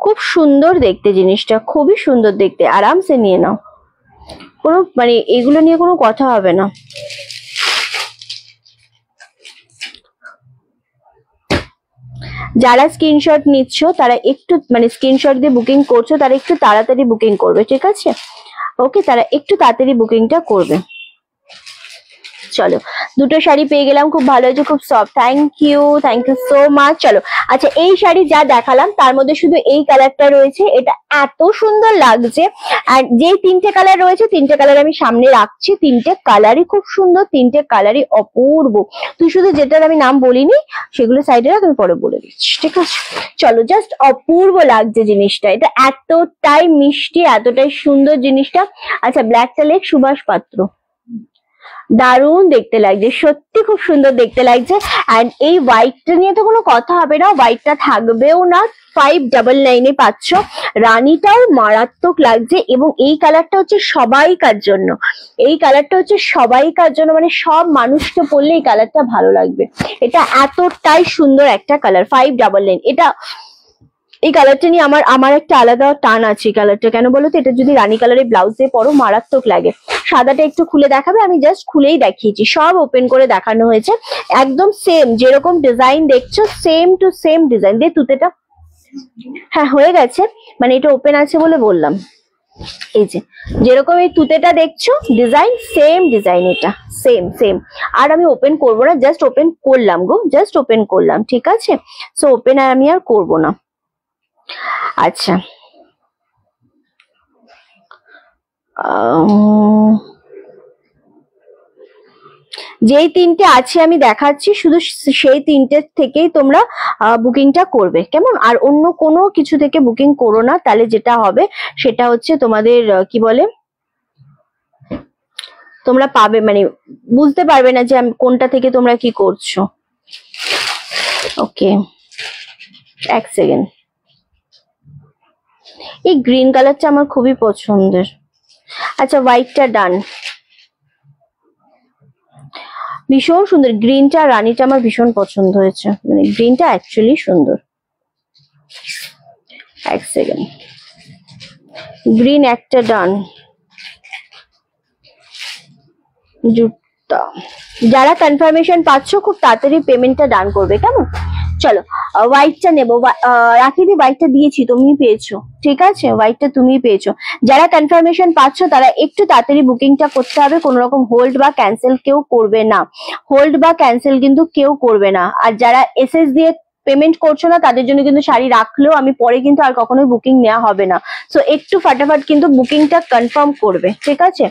Speaker 1: খুব সুন্দর দেখতে জিনিসটা, খুবই সুন্দর দেখতে। আরামসে নিয়ে নাও, কোনো মানে এগুলো নিয়ে কোনো কথা হবে না। যারা স্ক্রিনশট নিচ্ছ তারা একটু মানে স্ক্রিনশট দিয়ে বুকিং করছো তারা একটু তাড়াতাড়ি বুকিং করবে, ঠিক আছে। ওকে, তারা একটু তাড়াতাড়ি বুকিংটা করবে। চলো, দুটো শাড়ি পেয়ে গেলাম, খুব ভালো হয়েছে, খুব soft. Thank you so much. চলো, আচ্ছা, এই শাড়ি যা দেখালাম তার মধ্যে শুধু এই কালারটা রয়েছে, এটা এত সুন্দর লাগছে। আর যেই তিনটে কালার রয়েছে, তিনটে কালার আমি সামনে রাখছি। তিনটে কালারই খুব সুন্দর, তিনটে কালারই অপূর্ব। তুই শুধু যেটার আমি নাম বলিনি সেগুলো সাইডে রাখ, আমি পরে বলে দিচ্ছি, ঠিক আছে। চলো, জাস্ট অপূর্ব লাগছে জিনিসটা, এটা এতটাই মিষ্টি, এতটাই সুন্দর জিনিসটা। আচ্ছা, ব্ল্যাকটা লেখ সুভাষ পাত্র। দারুণ দেখতে লাগছে, সত্যি খুব সুন্দর দেখতে লাগছে। এন্ড এই হোয়াইটটা নিয়ে তো কোনো কথা হবে না, হোয়াইটটা থাকবেও না। 599 পাচ্ছ। রানীটাও মারাত্মক লাগছে, এবং এই কালারটা হচ্ছে সবাইকার জন্য। এই কালারটা হচ্ছে সবাইকার জন্য, মানে সব মানুষকে পরলে এই কালারটা ভালো লাগবে। এটা এতটাই সুন্দর একটা কালার, 599। এটা এই কালারটা নিয়ে আমার একটা আলাদা টান আছে। কালারটা কেন বলো তো, এটা যদি রানী কালারের ব্লাউজ দিয়ে পরো মারাত্মক লাগে। সাদাটা একটু খুলে দেখাবে, আমি জাস্ট খুলেই দেখিয়েছি, সব ওপেন করে দেখানো হয়েছে। একদম সেম যেরকম ডিজাইন দেখছো, সেম টু সেম ডিজাইন দিয়ে তুতেটা। হ্যাঁ, হয়ে গেছে, মানে এটা ওপেন আছে বলে বললাম। এই যে যেরকম এই তুতেটা দেখছো ডিজাইন, সেম ডিজাইন, এটা সেম সেম। আর আমি ওপেন করবো না, জাস্ট ওপেন করলাম গো, জাস্ট ওপেন করলাম, ঠিক আছে। সো ওপেন আর আমি আর করবো না। আচ্ছা, যেই তিনটে আছে আমি দেখাচ্ছি, শুধু সেই তিনটে থেকেই তোমরা বুকিংটা করবে, কেমন। আর অন্য কোনো কিছু থেকে বুকিং করো না, তাহলে যেটা হবে সেটা হচ্ছে তোমাদের কি বলে, তোমরা পাবে মানে বুঝতে পারবে না যে কোনটা থেকে তোমরা কি করছো। ওকে, এক সেকেন্ড। এই গ্রিন কালারটা আমার খুবই পছন্দের। আচ্ছা, হোয়াইটটা ডান, ভীষণ সুন্দর। গ্রিনটা রানীটা আমার ভীষণ পছন্দ হয়েছে, মানে গ্রিনটা অ্যাকচুয়ালি সুন্দর। এক সেকেন্ড, গ্রিন একটা ডান। জুটটা যারা কনফার্মেশন পাচ্ছ খুব তাড়াতাড়ি পেমেন্টটা ডান করবে, কেমন। চলো, হোয়াইটটা নেবো। রাখিদি, হোয়াইটটা দিয়েছি, তুমি পেয়েছো, ঠিক আছে, হোয়াইটটা তুমি পেয়েছো। যারা কনফার্মেশন পাচ্ছ তারা একটু তাড়াতাড়ি বুকিংটা করতে হবে, কোনো রকম হোল্ড বা ক্যান্সেল কেউ করবে না, হোল্ড বা ক্যান্সেল কিন্তু কেউ করবে না। আর যারা এসএস দিয়ে পেমেন্ট করছো না তাদের জন্য কিন্তু শাড়ি রাখলেও আমি পরে কিন্তু আর কখনোই বুকিং নেওয়া হবে না। সো একটু ফাটাফাট কিন্তু বুকিংটা কনফার্ম করবে, ঠিক আছে?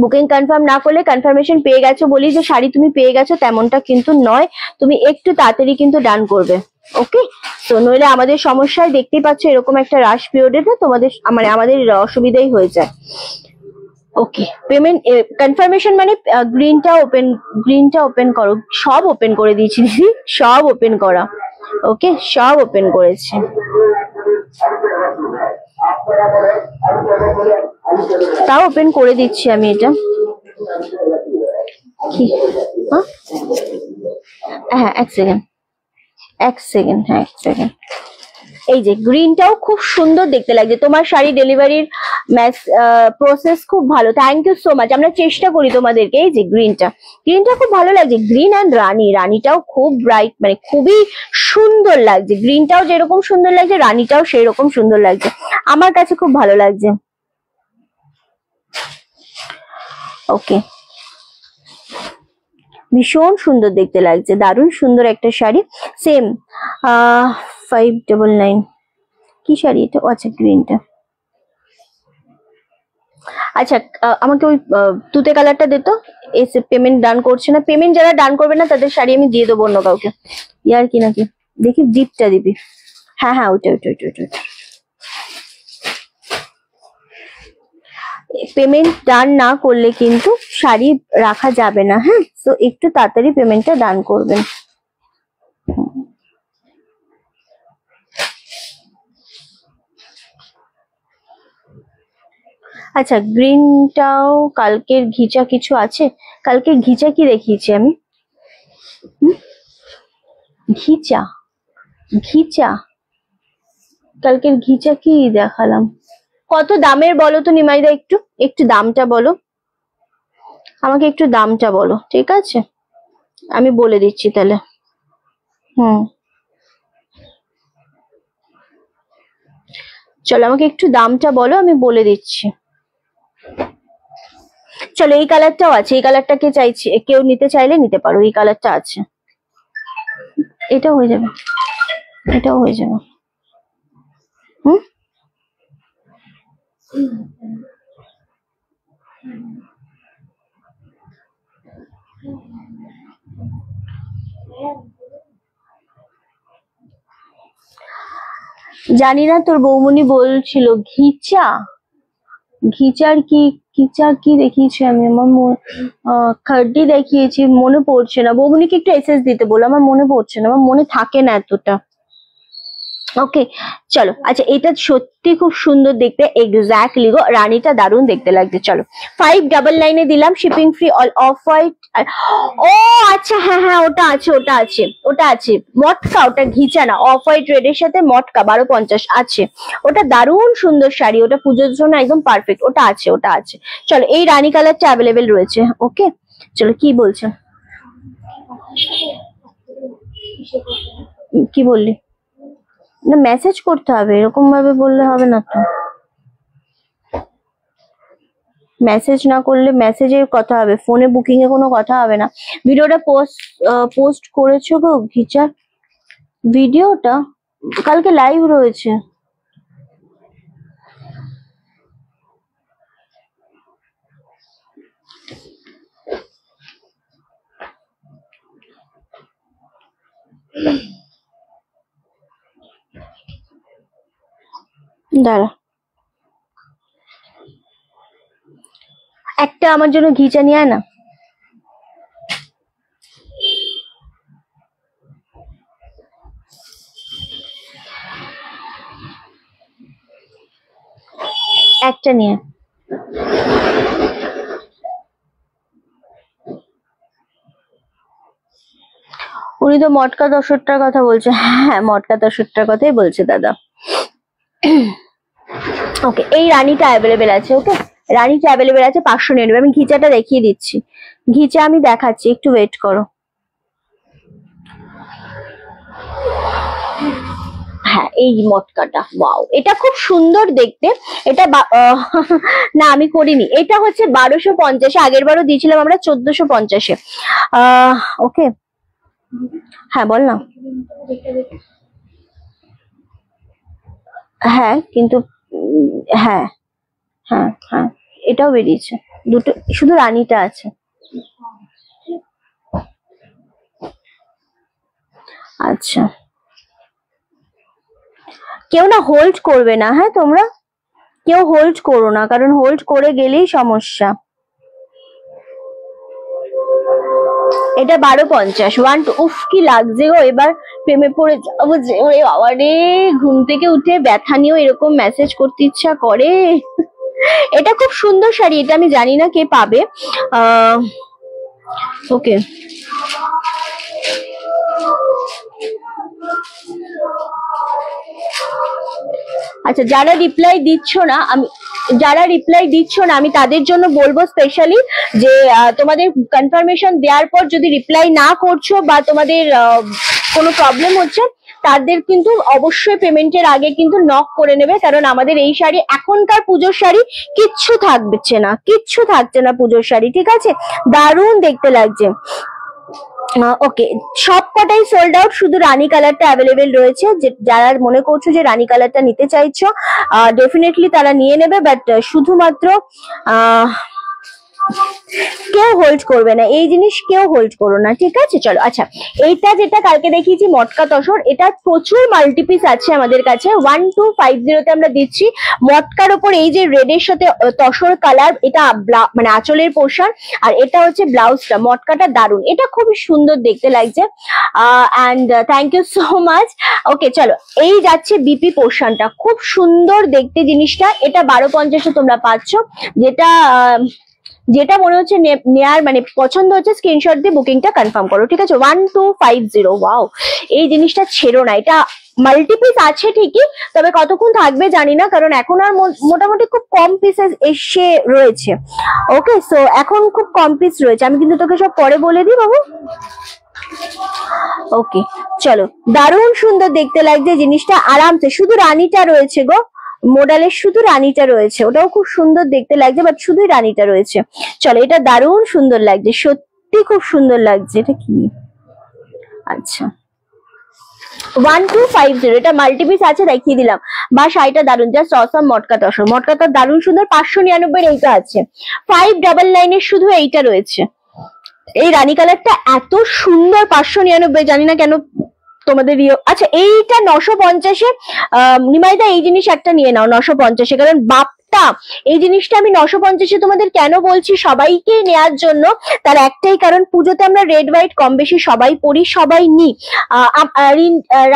Speaker 1: বুকিং কনফার্ম না করলে, কনফার্মেশন পেয়ে গেছো বলি যে শাড়ি তুমি পেয়ে গেছো তেমনটা কিন্তু নয়, তুমি একটু তাড়াতাড়ি কিন্তু ডান করবে। ওকে, তো নইলে আমাদের সমস্যায় দেখতেই পাচ্ছ এরকম একটা রাশ পিরিয়ডে না তোমাদের মানে আমাদের অসুবিধাই হয়ে যায়। ওকে, পেমেন্ট কনফার্মেশন মানে গ্রিনটা ওপেন করো, সব ওপেন করে দিয়েছি দিদি, সব ওপেন করা। ওকে, সব ওপেন করেছে। তাও ওপেন করে দিচ্ছি আমি এটা। কি হ্যাঁ এক সেকেন্ড, হ্যাঁ এক সেকেন্ড। এই যে গ্রিনটাও খুব সুন্দর দেখতে লাগছে, তোমার শাড়ি ডেলিভারির প্রসেস খুব ভালো, থ্যাংক ইউ সো মাচ। আমরা চেষ্টা করি তোমাদেরকে। এই যে গ্রিনটা খুব ভালো লাগছে, গ্রিন অ্যান্ড রানীটাও খুব ব্রাইট, মানে খুবই সুন্দর লাগছে। গ্রিনটাও যেরকম সুন্দর লাগছে রানীটাও সেই রকম সুন্দর লাগছে, আমার কাছে খুব ভালো লাগছে। ওকে, ভীষণ সুন্দর দেখতে লাগছে, দারুণ সুন্দর একটা শাড়ি। সেম 599 কি শাড়ি এটা? আচ্ছা গ্রিনটা। আচ্ছা আমাকে ওই তুতে কালারটা দে তো। এসে পেমেন্ট ডান করছে না, পেমেন্ট যারা ডান করবে না তাদের শাড়ি আমি দিয়ে দেবো অন্য কাউকে। ইয়ার কি নাকি, দেখি ডিপটা দিবি। হ্যাঁ হ্যাঁ ওইটা। পেমেন্ট ডান না করলে কিন্তু শাড়ি রাখা যাবে না, হ্যাঁ? তো একটু তাড়াতাড়ি পেমেন্টটা ডান করবেন। আচ্ছা গ্রিনটাও কালকের ঘিচা কিছু আছে? কালকের ঘিচা কি দেখিয়েছি আমি? ঘিচা কালকের ঘিচা কি দেখালাম? কত দামের বলো তো নিমাইদা, একটু দামটা বলো আমাকে, একটু দামটা বলো, ঠিক আছে? আমি বলে দিচ্ছি তাহলে। চলো আমাকে একটু দামটা বলো, আমি বলে দিচ্ছি। চলো এই কালারটাও আছে, এই কালারটা কে চাইছি, কেউ নিতে চাইলে নিতে পারো, এই কালারটা আছে। এটাও হয়ে যাবে, জানি না, তোর বৌমনি বলছিল ঘিচার কি দেখিয়েছি আমি, আমার খাড্ডি দেখিয়েছি, মনে পড়ছে না। বৌমনিকে একটু এসএস দিতে বলো, আমার মনে পড়ছে না, আমার মনে থাকে না এতটা। ওকে চলো, আচ্ছা এটা সত্যি খুব সুন্দর দেখতে, এক্স্যাক্টলি গো, রানীটা দারুণ দেখতে লাগছে। চলো 599 দিলাম, shipping free, all off white. ও আচ্ছা হ্যাঁ ওটা আছে মটকা, ওটা ঘিচা না, অফ হোয়াইট রেড এর সাথে মটকা 1250 আছে। ওটা দারুণ সুন্দর শাড়ি, ওটা পুজোর জন্য একদম পারফেক্ট, ওটা আছে। চলো এই রানী কালারটা অ্যাভেলেবেল রয়েছে। ওকে চলো, কি বলছো? কি বললি? না মেসেজ করতে হবে, এরকম ভাবে বললে হবে না তো। মেসেজ না করলে, মেসেজের কথা হবে, ফোনে বুকিং এ কোনো কথা হবে না। ভিডিওটা পোস্ট করেছো গো ঘিচার? ভিডিওটা কালকে লাইভ রয়েছে। দাঁড়া, একটা আমার জন্য ঘিচা নিয়ে আয় না। একটা নিয়ে উনি তো মটকা 10টার কথা বলছে। হ্যাঁ মটকা 10টার কথাই বলছে দাদা। ওকে এই রানীটা অ্যাভেলেবেল আছে। ওকে রানীটা অ্যাভেলেবেল আছে 599। আমি ঘিচাটা দেখিয়ে দিচ্ছি, ঘিচা আমি দেখাচ্ছি, একটু ওয়েট করো। হ্যাঁ এই মটকাটা, ওয়াও এটা খুব সুন্দর দেখতে। এটা না আমি করিনি, এটা হচ্ছে 1250, আগের বারও দিয়েছিলাম আমরা 1450-এ। ওকে হ্যাঁ বল না। হ্যাঁ কিন্তু হ্যাঁ হ্যাঁ হ্যাঁ, এটাও বেরিয়েছে, দুটো, শুধু রানীটা আছে। আচ্ছা, কেউ না হোল্ড করবে না, হ্যাঁ তোমরা কেউ হোল্ড করো না, কারণ হোল্ড করে গেলেই সমস্যা। এটা 1250, 1 উফ কি লাগছে গো, এবার প্রেমে পড়ে যাবো যে, ওরে বাবা রে, ঘুম থেকে উঠে ব্যথা নিয়েও এরকম মেসেজ করতে ইচ্ছা করে। এটা খুব সুন্দর শাড়ি, এটা আমি জানি না কে পাবে। ওকে, আচ্ছা যারা রিপ্লাই দিচ্ছ না, আমি তাদের জন্য বলবো স্পেশালি যে তোমাদের কনফার্মেশন দেওয়ার পর যদি রিপ্লাই না করছো বা তোমাদের কোনো প্রবলেম হচ্ছে, তাদের কিন্তু অবশ্যই পেমেন্টের আগে কিন্তু নক করে নেবে, কারণ আমাদের এই শাড়ি এখনকার পুজোর শাড়ি কিচ্ছু থাকছে না পুজোর শাড়ি, ঠিক আছে? দারুণ দেখতে লাগছে। ওকে, সব কটাই সোল্ড আউট, শুধু রানী কালারটা অ্যাভেলেবেল রয়েছে। যারা মনে করছো যে রানী কালারটা নিতে চাইছো, ডেফিনেটলি তারা নিয়ে নেবে, বাট শুধুমাত্র কেউ হোল্ড করবে না, এই জিনিস কেউ হোল্ড করো না, ঠিক আছে? চলো, আচ্ছা এইটা যেটা কালকে দেখিয়েছি মটকা তসর, এটা প্রচুর মাল্টিপিস আছে আমাদের কাছে, 1250 তে আমরা দিচ্ছি। মটকার ওপর এই যে রেডের সাথে তসর কালার, এটা মানে আঁচলের পোর্শন, আর এটা হচ্ছে ব্লাউজটা। মটকাটা দারুন, এটা খুবই সুন্দর দেখতে লাগছে, and thank you so much. Okay চলো, এই যাচ্ছে বিপি পোর্শনটা, খুব সুন্দর দেখতে জিনিসটা। এটা 1250-এ তোমরা পাচ্ছ। যেটা মনে হচ্ছে নেয়ার মানে পছন্দ হচ্ছে, স্ক্রিনশট দিয়ে বুকিংটা কনফার্ম করো, ঠিক আছে? 1250, ওয়াও, এই জিনিসটা ছেড়ো না। এটা মাল্টিপিস আছে ঠিকই, তবে কতক্ষণ থাকবে জানি না, কারণ এখন আর মোটামুটি খুব কম পিস এসে রয়েছে। ওকে, সো এখন খুব কম পিস রয়েছে, আমি কিন্তু তোকে সব পরে বলে দিই বাবু। ওকে চলো, দারুণ সুন্দর দেখতে লাগছে জিনিসটা, আরামসে। শুধু রানীটা রয়েছে গো, মডেলের শুধু রানীটা রয়েছে, ওটাও খুব সুন্দর দেখতে লাগছে, বাট শুধুই রানীটা রয়েছে। চলো, এটা দারুণ সুন্দর লাগছে, সত্যি খুব সুন্দর লাগছে। এটা কি? আচ্ছা 1250, এটা মাল্টিপিস আছে, দেখিয়ে দিলাম। বা শাড়িটা দারুণ, জাস্ট অসম। মটকা তসর, মটকাটা দারুণ সুন্দর। 599 এইটা আছে, 599 শুধু এইটা রয়েছে। এই রানী কালারটা এত সুন্দর, 599, জানি না কেন তোমাদের আচ্ছা এইটা 950-এ। নিমাইদা এই জিনিস একটা নিয়ে নাও 950-এ, কারণ বাপটা এই জিনিসটা আমি 950-এ তোমাদের কেন বলছি সবাইকে নেয়ার জন্য, তার একটাই কারণ, পুজোতে আমরা রেড হোয়াইট কম বেশি সবাই পরি, সবাই নি।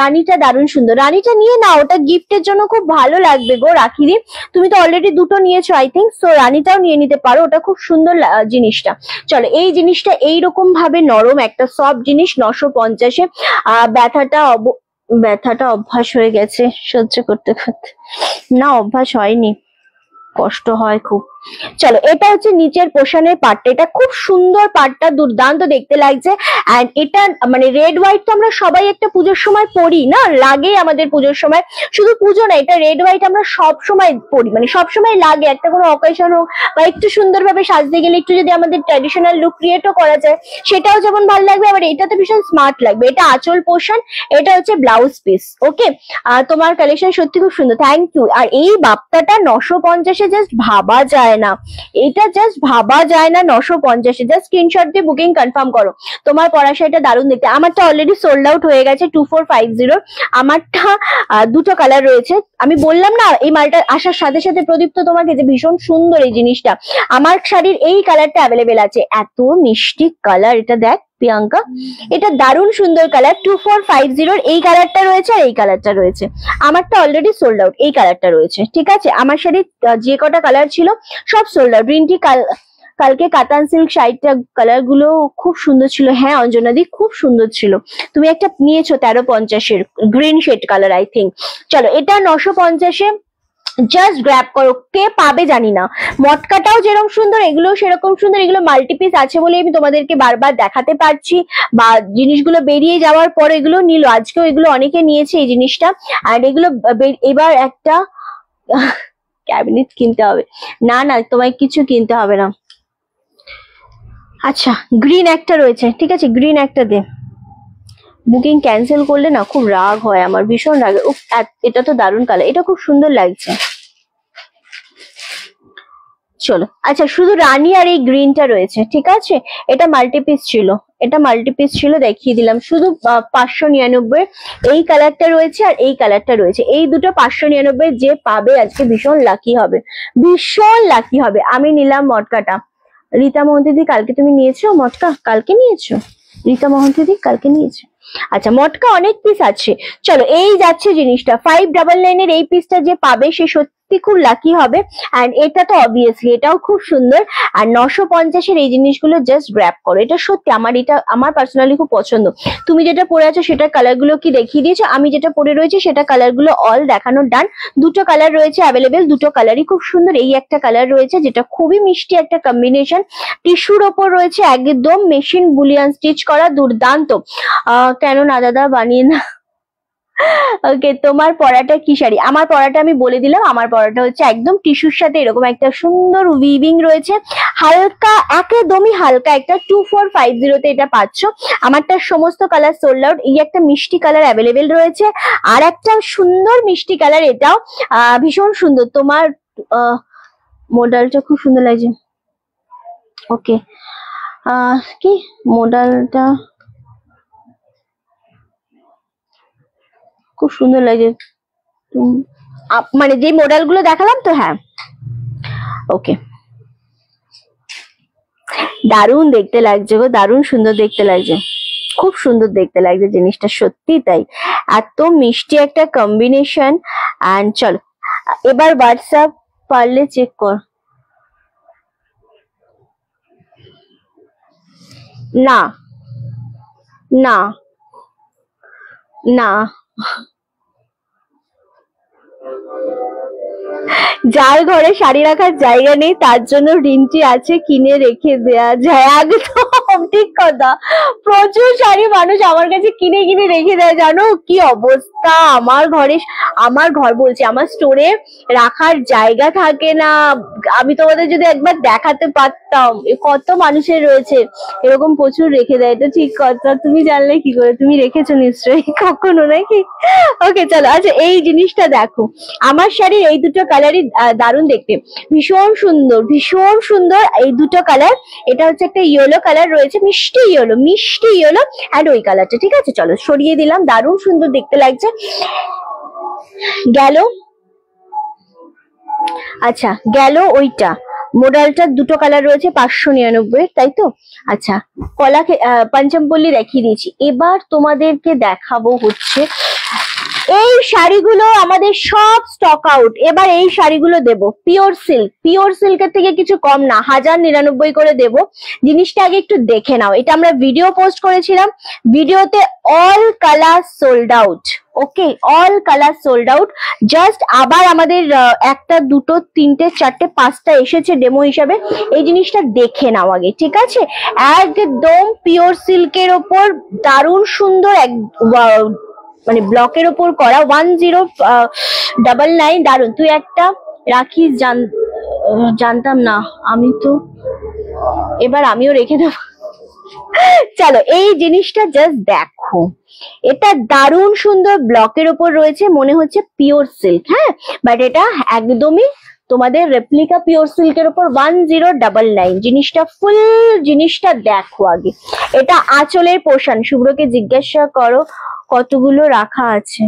Speaker 1: রানীটা দারুণ সুন্দর, রানীটা নিয়ে নাও, ওটা গিফটের জন্য খুব ভালো লাগবে গো রাখিদি। তুমি তো অলরেডি দুটো নিয়েছো আই থিঙ্ক, সো রানীটাও নিয়ে নিতে পারো, ওটা খুব সুন্দর জিনিসটা। চলো, এই জিনিসটা এইরকম ভাবে নরম একটা সফট জিনিস, 950-এ। ব্যথাটা অভ্যাস হয়ে গেছে সহ্য করতে করতে, না অভ্যাস হয়নি, কষ্ট হয় খুব। চলো, এটা হচ্ছে নিচের পোর্শনের পার্টটা, এটা খুব সুন্দর, পার্টটা দুর্দান্ত দেখতে লাগছে। এন্ড এটা মানে রেড হোয়াইট তো আমরা সবাই একটা পুজোর সময় পরি না, লাগে আমাদের পুজোর সময়, শুধু পুজো না, এটা রেড হোয়াইট আমরা সব সময় পরি, মানে সব সময় লাগে, একটা কোনো অকেশন হোক বা একটু সুন্দরভাবে সাজতে গেলে একটু যদি আমাদের ট্র্যাডিশনাল লুক ক্রিয়েটও করা যায়, সেটাও যেমন ভালো লাগবে, আবার এটাতে ভীষণ স্মার্ট লাগবে। এটা আঁচল পোর্শন, এটা হচ্ছে ব্লাউজ পিস। ওকে, তোমার কালেকশন সত্যি খুব সুন্দর, থ্যাংক ইউ। আর এই বাপ্তাটা 950-এ জাস্ট ভাবা যায় না, এটা জাস্ট ভাবা যায় না 950-এ। জাস্ট স্ক্রিনশট দিয়ে বুকিং কনফার্ম করো। তোমার পরা শাড়িটা দারুণ দেখতে, আমারটা অলরেডি সোল্ড আউট হয়ে গেছে 2450। আমারটা দুটো কালার রয়েছে, আমি বললাম না এই মালটা আসার সাথে সাথে প্রদীপ্ত তোমাকে যে ভীষণ সুন্দর এই জিনিসটা। আমার শাড়ির এই কালারটা অ্যাভেলেবেল আছে, এত মিষ্টি কালার, এটা দেখ প্রিয়াঙ্কা, এটা দারুণ সুন্দর কালার। 2450 এই কালারটা রয়েছে আর এই কালারটা রয়েছে, আমারটা অলরেডি সোল্ড আউট, এই কালারটা রয়েছে, ঠিক আছে? আমার শাড়ির যে কটা কালার ছিল সব সোল্ড আউট। গ্রিন টি কালকে কাতান সিল্ক শাড়িটা কালার গুলো খুব সুন্দর ছিল, হ্যাঁ অঞ্জনাদি খুব সুন্দর ছিল। তুমি একটা নিয়েছো 1350-এর green shade colour I think. চলো, এটা 950-এ, জাস্ট গ্র্যাব করো, কে পাবে জানি না। মটকাটাও যেরকম সুন্দর, এগুলো সেরকম সুন্দর, এগুলো মাল্টিপিস আছে বলে আমি তোমাদেরকে বারবার দেখাতে পারছি, বা জিনিসগুলো বেরিয়ে যাওয়ার পর এগুলো নিল, আজকেও এগুলো অনেকে নিয়েছে এই জিনিসটা। আর এগুলো এবার একটা ক্যাবিনেট কিনতে হবে, না না তোমায় কিছু কিনতে হবে না। আচ্ছা, গ্রিন একটা রয়েছে, ঠিক আছে, গ্রিন একটা দে, বুকিং ক্যান্সেল করলে না খুব রাগ হয় আমার, ভীষণ রাগ। এটা তো দারুণ কালার, এটা খুব সুন্দর লাগছে। চলো আচ্ছা, শুধু রানী আর এই গ্রিনটা রয়েছে, ঠিক আছে। এটা মাল্টিপিস ছিল, এটা মাল্টিপিস ছিল, দেখিয়ে দিলাম। শুধু 599 এই কালারটা রয়েছে আর এই কালারটা রয়েছে, এই দুটো 599 যে পাবে আজকে ভীষণ লাকি হবে, ভীষণ লাকি হবে। আমি নিলাম মটকাটা। রীতা মোহন্তিদি কালকে তুমি নিয়েছো মটকা? কালকে নিয়েছো রীতা মোহন্তিদি? কালকে নিয়েছো? আচ্ছা, মটকা অনেক পিস আছে। চলো, এই যাচ্ছে জিনিসটা 599 এর এই পিসটা যে পাবে সে সত্যি খুব লাকি হবে। এন্ড এটা তো অবভিয়াসলি এটাও খুব সুন্দর। আর 950 এর এই জিনিসগুলো জাস্ট গ্র্যাব করো, এটা সত্যি এটা আমার পার্সোনালি খুব পছন্দ। তুমি যেটা পরে আছো সেটা কালার গুলো কি দেখিয়ে দিয়েছো, আমি যেটা পরে রয়েছে সেটা কালার গুলো অল দেখানো ডান। দুটো কালার রয়েছে অ্যাভেলেবেল, দুটো কালারই খুব সুন্দর। এই একটা কালার রয়েছে যেটা খুবই মিষ্টি একটা কম্বিনেশন, টিস্যুর ওপর রয়েছে একদম মেশিন বুলিয়ান স্টিচ করা, দুর্দান্ত। কেন না দাদা বানিয়ে না? ওকে, তোমার পরাটা কি শাড়ি? আমার পরাটা আমি বলে দিলাম, আমার পরাটা হচ্ছে একদম টিস্যুর সাথে এরকম একটা সুন্দর উইভিং রয়েছে, হালকা একদমই হালকা একটা 2450 তে এটা পাচ্ছ। আমারটা সমস্ত কালার সোল্ড আউট। এই একটা মিষ্টি কালার অ্যাভেলেবেল রয়েছে, আর একটা সুন্দর মিষ্টি কালার, এটাও ভীষণ সুন্দর। তোমার মডেলটা খুব সুন্দর লাগছে। ওকে, কি মডেলটা খুব সুন্দর লাগে, মানে যে মডেল গুলো দেখালাম তো। হ্যাঁ, ওকে, দারুণ দেখতে লাগছে গো, দারুণ সুন্দর দেখতে লাগছে, খুব সুন্দর দেখতে লাগছে জিনিসটা, সত্যি তাই, এত মিষ্টি একটা কম্বিনেশন। এন্ড চলো এবার হোয়াটসঅ্যাপ পারলে চেক কর। না না না, যার ঘরে শাড়ি রাখার জায়গা নেই তার জন্য রিন্টি আছে, কিনে রেখে দেয়া যায়। একদম ঠিক কথা, প্রচুর শাড়ি মানুষ আমার কাছে কিনে কিনে রেখে দেয়, জানো কি অবস্থা। আমার ঘর বলছি, আমার স্টোরে রাখার জায়গা থাকে না। আমি তোমাদের যদি একবার দেখাতে পারতাম, কত মানুষের রয়েছে এরকম, প্রচুর রেখে দেয়। এটা ঠিক কথা, তুমি জানলে কি করে? তুমি রেখেছো নিশ্চয়ই কখনো, নাকি? ওকে চলো, আচ্ছা এই জিনিসটা দেখো, আমার শাড়ির এই দুটো কালারই দারুণ দেখতে, ভীষণ সুন্দর, ভীষণ সুন্দর এই দুটো কালার। এটা হচ্ছে একটা ইয়েলো কালার রয়েছে, মিষ্টি ইয়েলো, মিষ্টি ইয়েলো, এন্ড ওই কালারটা, ঠিক আছে। চলো সরিয়ে দিলাম, দারুণ সুন্দর দেখতে লাগছে। গেল, আচ্ছা গেল ওইটা মডেলটা, দুটো কালার রয়েছে 599, তাই তো? আচ্ছা, পঞ্চমপল্লী দেখিয়ে দিয়েছি, এবার তোমাদেরকে দেখাবো হচ্ছে এই শাড়িগুলো আমাদের সব স্টক আউট। এবার এই শাড়িগুলো দেব পিওর সিল্ক, পিওর সিল্কের থেকে কিছু কম না, 1099 করে দেব। জিনিসটা আগে একটু দেখে নাও, এটা আমরা ভিডিও পোস্ট করেছিলাম, ভিডিওতে all colour sold out. Okay, all colour sold out. Just আবার আমাদের একটা, দুটো, তিনটে, চারটে, পাঁচটা এসেছে ডেমো হিসাবে, এই জিনিসটা দেখে নাও আগে, ঠিক আছে। একদম পিওর সিল্কের ওপর দারুণ সুন্দর, মানে ব্লকের ওপর করা, 1099, দারুন। তুই একটা রাখিস, জানতাম না আমি তো, এবার আমিও রেখে দেব। চলো এই জিনিসটা জাস্ট দেখো, এটা দারুণ সুন্দর ব্লকের ওপর রয়েছে, মনে হচ্ছে পিওর সিল্ক, হ্যাঁ, বাট এটা একদমই তোমাদের রেপ্লিকা পিওর সিল্কের উপর 1099। জিনিসটা ফুল জিনিসটা দেখো আগে। এটা আঁচলের পোর্শন, শুভ্রকে জিজ্ঞাসা করো কতগুলো রাখা আছে।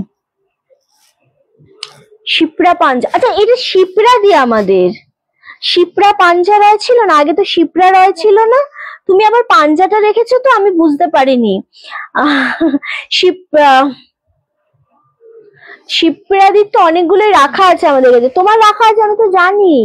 Speaker 1: শিপ্রা পাঞ্জা, আচ্ছা এটা শিপ্রা দিয়ে আমাদের শিপ্রা পাঞ্জা রয়েছিল না আগে, তো শিপ্রা রয়েছিল না, তুমি আবার পাঞ্জাটা রেখেছো তো আমি বুঝতে পারিনি। শিপ্রাদির তো অনেকগুলো রাখা আছে আমাদের কাছে, তোমার রাখা আছে আমি তো জানি।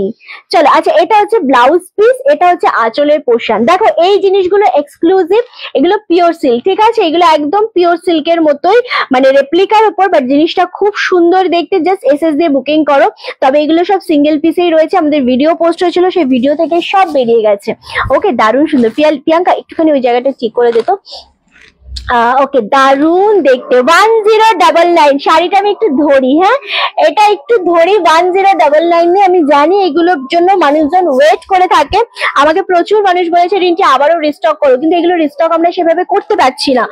Speaker 1: চলো আচ্ছা, এটা হচ্ছে ব্লাউজ পিস, এটা হচ্ছে আঁচলের পোর্শন। দেখো এই জিনিসগুলো এক্সক্লুসিভ, এগুলো পিওর সিল্ক, ঠিক আছে, এগুলো একদম পিওর সিল্কের মতোই, মানে রেপ্লিকার উপর, বাট জিনিসটা খুব সুন্দর দেখতে। জাস্ট এসএস দিয়ে বুকিং করো। তবে এগুলো সব সিঙ্গেল পিসেই রয়েছে, আমাদের ভিডিও পোস্ট হয়েছিল, সেই ভিডিও থেকে সব বেরিয়ে গেছে। ওকে, দারুণ সুন্দর। প্রিয়াঙ্কা একটুখানি ওই জায়গাটা চেক করে দিত। ওকে, দারুন দেখতে। 1099 শাড়িটা আমি একটু ধরি, হ্যাঁ এটা একটু ধরি। 1099 আমি জানি এগুলোর জন্য মানুষজন ওয়েট করে থাকে। আমাকে প্রচুর মানুষ বলেছে রিন্টি আবারও রিস্টক করো, কিন্তু এগুলো রিস্টক আমরা সেভাবে করতে পারছি না।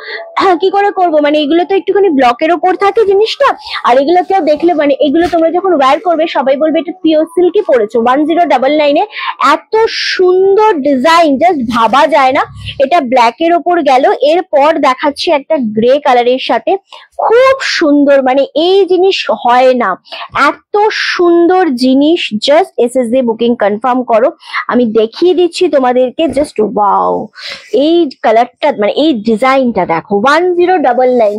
Speaker 1: কি করে করব, মানে এগুলো তো একটুখানি ব্লকের ওপর থাকে জিনিসটা, আর এগুলো কেউ দেখলে মানে এগুলো তোমরা যখন ওয়্যার করবে সবাই বলবে এটা পিওর সিল্কই পরেছো। 1099 এত সুন্দর ডিজাইন জাস্ট ভাবা যায় না। এটা ব্ল্যাক এর ওপর গেল, এরপর দেখাচ্ছি একটা গ্রে কালারের সাথে, খুব সুন্দর, মানে এই জিনিস হয় না, এত সুন্দর জিনিস। জাস্ট এসএস দিয়ে বুকিং কনফার্ম করো, আমি দেখিয়ে দিচ্ছি তোমাদেরকে। জাস্ট ওয়াও, এই কালারটা মানে এই ডিজাইনটা দেখো। 1099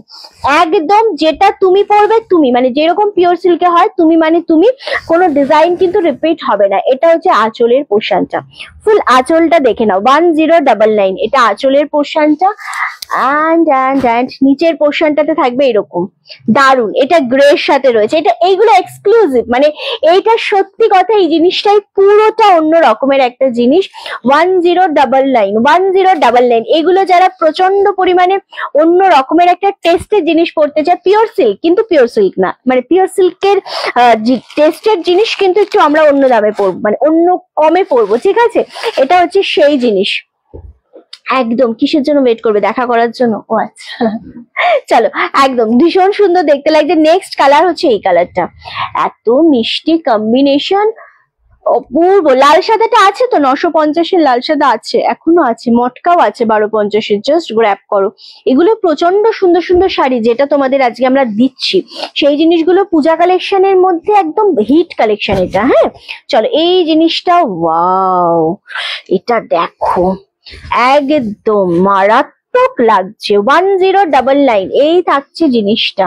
Speaker 1: একদম যেটা তুমি পরবে তুমি, মানে যেরকম পিওর সিল্কে হয় তুমি মানে তুমি, কোনো ডিজাইন কিন্তু রিপিট হবে না। এটা হচ্ছে আঁচলের পোর্শনটা, ফুল আঁচলটা দেখে নাও। 1099 এটা আঁচলের পোর্শনটা, অ্যান্ড নিচের পোর্শনটাতে থাকবে এরকম দারুন। এটা গ্রের সাথে রয়েছে, এটা এইগুলো এক্সক্লুসিভ, মানে এইটা সত্যি কথা, এই জিনিসটাই পুরোটা অন্য রকমের একটা জিনিস। 1099 এগুলো যারা প্রচন্ড পরিমাণে অন্য রকমের একটা টেস্টের জিনিস পড়তে চায়, পিওর সিল্ক কিন্তু পিওর সিল্ক না, মানে পিওর সিল্কের টেস্টের জিনিস কিন্তু একটু আমরা অন্য দামে পড়বো, মানে অন্য কমে পড়বো, ঠিক আছে। এটা হচ্ছে সেই জিনিস। একদম কিসের জন্য ওয়েট করবে, দেখা করার জন্য? ও আচ্ছা, চলো একদম ভীষণ সুন্দর দেখতে লাগছে। নেক্সট কালার হচ্ছে এই কালারটা, এত মিষ্টি কম্বিনেশন, অপূর্ব। লাল সাদাটা আছে তো, 950-এর লাল সাদা আছে, এখনো আছে, মটকাও আছে 1250-এর, জাস্ট গ্র্যাব করো। এগুলো প্রচন্ড সুন্দর সুন্দর শাড়ি, যেটা তোমাদের আজকে আমরা দিচ্ছি সেই জিনিসগুলো পূজা কালেকশনের মধ্যে একদম হিট কালেকশন এটা। হ্যাঁ চলো, এই জিনিসটা ওয়াও, এটা দেখো একদম মারাত্মক লাগছে। 1099 এই থাকছে জিনিসটা,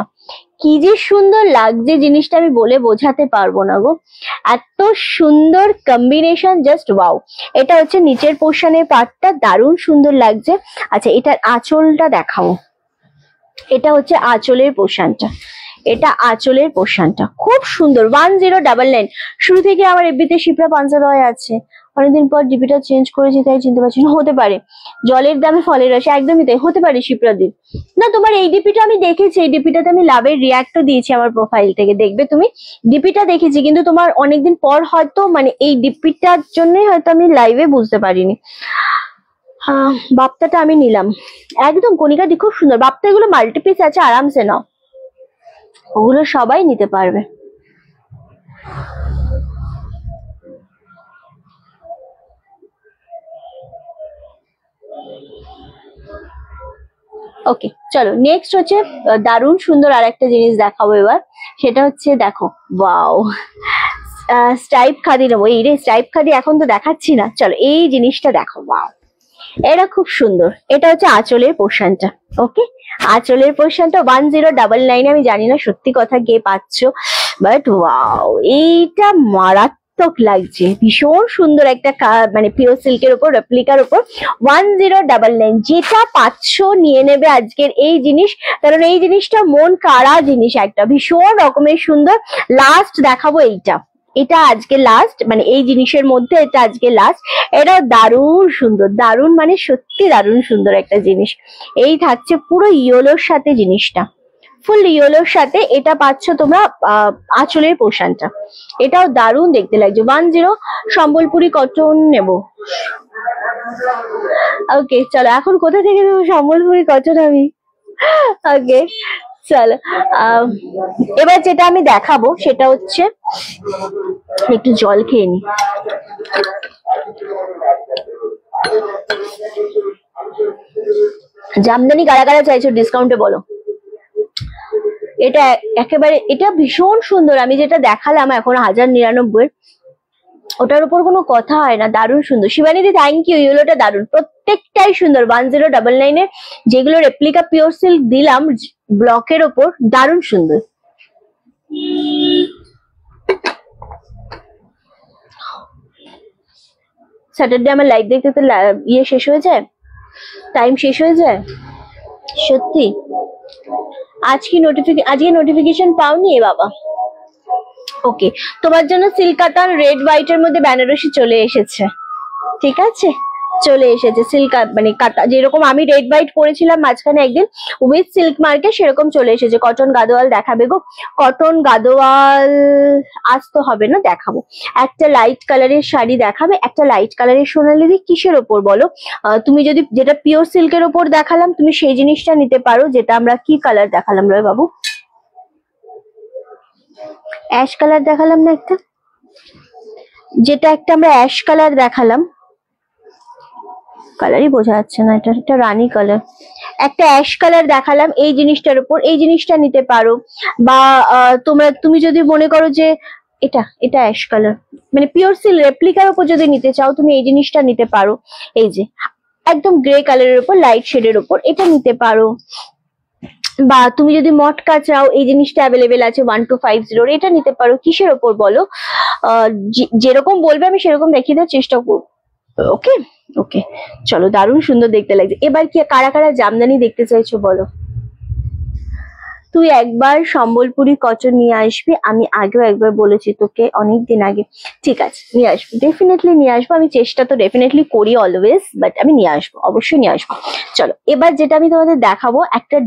Speaker 1: কি যে সুন্দর লাগছে জিনিসটা আমি বলে বোঝাতে পারবো না গো, এত সুন্দর কম্বিনেশন, জাস্ট ওয়াও। এটা হচ্ছে নিচের পোর্শনের পার্টটা, দারুণ সুন্দর লাগছে। আচ্ছা এটার আঁচলটা দেখাও, এটা হচ্ছে আঁচলের পোর্শনটা, এটা আঁচলের পোর্শনটা খুব সুন্দর। 1099 শুরু থেকে আমার এফবিতে শিপ্রা পাঞ্জালয় আছে, অনেকদিন পর ডিপিটা চেঞ্জ করেছি তাই চিনতে পারছি না, হতে পারে জলের দামে ফলের রসে, একদমই তাই, হতে পারে শিপ্রাদীপ। না তোমার এই ডিপিটা আমি দেখেছি, এই ডিপিটাতে আমি লাভের রিয়াক্টও দিয়েছি আমার প্রোফাইল থেকে, দেখবে তুমি ডিপিটা দেখেছি, কিন্তু তোমার অনেকদিন পর হয়তো মানে এই ডিপিটার জন্যই হয়তো আমি লাইভে বুঝতে পারিনি। বাপ্তাটা আমি নিলাম, একদম কণিকা দি খুব সুন্দর। বাপ্তা এগুলো মাল্টিপিস আছে, আরামসে নাও, ওগুলো সবাই নিতে পারবে। ওকে চলো, নেক্সট হচ্ছে দারুণ সুন্দর আর একটা জিনিস দেখাবো এবার, সেটা হচ্ছে দেখো ওয়াও, স্ট্রাইপ খাদি নেবো। এই রে স্ট্রাইপ খাদি এখন তো দেখাচ্ছি না, চলো এই জিনিসটা দেখো, ওয়াও এটা খুব সুন্দর। এটা হচ্ছে আঁচলের পোর্শনটা, ওকে আঁচলের পোর্শনটা 1099 আমি জানি না সত্যি কথা কে পাচ্ছ, বাট ওয়াও এইটা মারাত্মক লাগছে, ভীষণ সুন্দর একটা মানে পিওর সিল্কের উপর রেপ্লিকার উপর। 1099 যেটা পাচ্ছ নিয়ে নেবে আজকের এই জিনিস, কারণ এই জিনিসটা মন কাড়া জিনিস, একটা ভীষণ রকমের সুন্দর। লাস্ট দেখাবো এইটা, এটা আজকে লাস্ট, মানে এই জিনিসের মধ্যে এটা আজকে লাস্ট। এটাও দারুণ সুন্দর, দারুণ মানে সত্যি দারুণ সুন্দর একটা জিনিস। এই থাকছে পুরো ইয়েলোর সাথে জিনিসটা, ফুল ইয়েলোর সাথে এটা পাচ্ছ তোমরা আঁচলের পোর্শনটা, এটাও দারুণ দেখতে লাগছে। 10 সম্বলপুরি কটন নেব। ওকে চলো, এখন কোথা থেকে নেবো সম্বলপুরি কটন আমি? ওকে চলো, এবার যেটা আমি দেখাবো সেটা হচ্ছে, একটু জল খেয়ে নি। জামদানি কারা কারা চাইছো ডিসকাউন্টে বলো? এটা একেবারে, এটা ভীষণ সুন্দর, আমি যেটা দেখালাম এখন 1099, ওটার উপর কোনো কথা হয় না, দারুণ সুন্দর। শিবানীদি থ্যাংক ইউ, ইয়েলোটা দারুণ, প্রত্যেকটাই সুন্দর। 1099 এর যেগুলো রেপ্লিকা পিওর সিল্ক দিলাম ব্লকের ওপর, দারুণ সুন্দর। স্যাটারডে আমার লাইভ দেখতে তো ইয়ে শেষ হয়ে যায়, টাইম শেষ হয়ে যায় সত্যি। আজকে নোটিফিকেশন পাওনি বাবা? ওকে, তোমার জন্য সিল্ক কাতান রেড হোয়াইট এর মধ্যে বেনারসি চলে এসেছে, ঠিক আছে চলে এসেছে সিল্ক, মানে কাটা, যেরকম আমি রেড হোয়াইট পরেছিলাম মাঝখানে একদিন উইথ সিল্ক মার্কে, সেরকম চলে এসেছে। কটন গাদোয়াল দেখাবে গো, কটন গাদোয়াল আজ তো হবে না, দেখাবো। একটা লাইট কালারের শাড়ি দেখাবে, একটা লাইট কালারের সোনালি দি, কিসের ওপর বলো? তুমি যদি যেটা পিওর সিল্কের ওপর দেখালাম তুমি সেই জিনিসটা নিতে পারো, যেটা আমরা কি কালার দেখালাম রয় বাবু, অ্যাশ কালার দেখালাম না একটা, যেটা একটা আমরা অ্যাশ কালার দেখালাম, কালারই বোঝা যাচ্ছে না, এটা একটা রানী কালার, একটা অ্যাশ কালার দেখালাম, এই জিনিসটার উপর এই জিনিসটা নিতে পারো। বা তুমি যদি মনে করো যে এটা অ্যাশ কালার, মানে পিওর সিল্ক রেপ্লিকার উপর যদি নিতে চাও তুমি এই জিনিসটা নিতে পারো। এই যে একদম গ্রে কালারের উপর লাইট শেডের উপর এটা নিতে পারো। বা তুমি যদি মটকা চাও এই জিনিসটা অ্যাভেলেবেল আছে 1250, এটা নিতে পারো। কিসের ওপর বলো? যেরকম বলবে আমি সেরকম দেখিয়ে দেওয়ার চেষ্টা করবো। ওকে ওকে, চলো, দারুণ সুন্দর দেখতে লাগছে। এবার কি কারা কারা জামদানি দেখতে চাইছো বলো? তুই একবার সম্বলপুরি কটন নিয়ে আসবি, আমি আগেও একবার বলেছি তোকে অনেকদিন আগে। ঠিক আছে, নিয়ে আসবো, ডেফিনেটলি নিয়ে আসবো, আমি চেষ্টা তো ডেফিনেটলি করি অলওয়েজ, বাট আমি নিয়ে আসবো, অবশ্যই নিয়ে আসবো। চলো এবার যেটা আমি তোমাদের দেখাবো একটা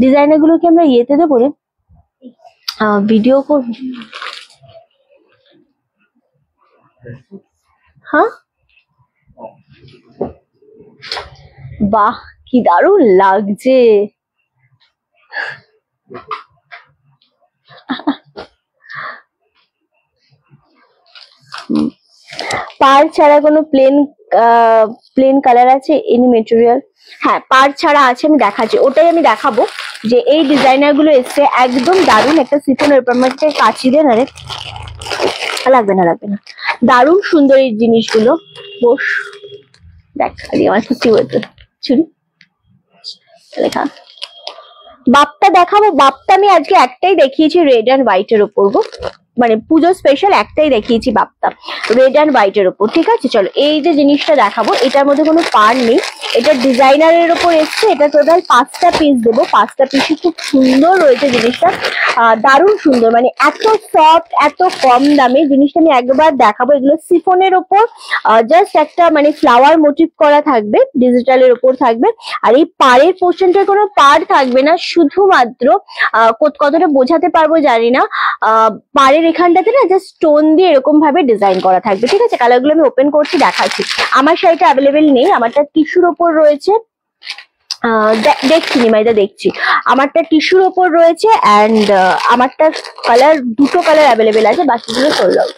Speaker 1: ডিজাইনার গুলোকে আমরা ইয়েতে দেবো রে, ভিডিও করবো। হ্যাঁ, বাহ কি দারুণ লাগছে। পার ছাড়া কোনো প্লেন কালার আছে এনি মেটেরিয়াল? হ্যাঁ, পার ছাড়া আছে, আমি দেখাচ্ছি, ওটাই আমি দেখাবো যে এই ডিজাইনার গুলো এসছে একদম দারুণ। একটা সিফনের উপর আমাকে কাচি দেন, আরে লাগবে না লাগবে না, দারুণ সুন্দর এই জিনিসগুলো। বস দেখ, আমার কিছু বলতো ছুরি লেখা। বাপটা দেখাবো, বাপটা আমি আজকে একটাই দেখিয়েছি রেড অ্যান্ড হোয়াইট এর উপর গো, মানে পুজো স্পেশাল একটাই দেখিয়েছি বাপটা রেড অ্যান্ড হোয়াইট এর উপর। ঠিক আছে, চলো এই যে জিনিসটা দেখাবো, এটার মধ্যে কোনো পার নেই, এটা ডিজাইনারের উপর এসছে। এটা টোটাল 5টা পিস দেবো, 5টা পিসই খুব সুন্দর রয়েছে জিনিসটা, দারুণ সুন্দর, মানে এত সফট, এত কম দামে। জিনিসটা আমি একবার দেখাবো। এগুলো সিফনের ওপর জাস্ট একটা মানে ফ্লাওয়ার মোটিভ করা থাকবে, ডিজিটালের ওপর থাকবে, আর এই পাড়ের পোর্শনটার কোনো পাড় থাকবে না, শুধুমাত্র কতটা বোঝাতে পারবো জানি না, পাড়ের এখানটাতে না জাস্ট স্টোন দিয়ে এরকম ভাবে ডিজাইন করা থাকবে। ঠিক আছে, কালারগুলো আমি ওপেন করছি, দেখাচ্ছি। আমার শাড়িটা অ্যাভেলেবেল নেই, আমারটা টিস্যুর ওপর রয়েছে, দেখছি নিমাইদা, দেখছি আমারটা টিস্যুর ওপর রয়েছে, অ্যান্ড আমারটা কালার, দুটো কালার অ্যাভেলেবেল আছে, বাকিগুলো সোল্ড আউট।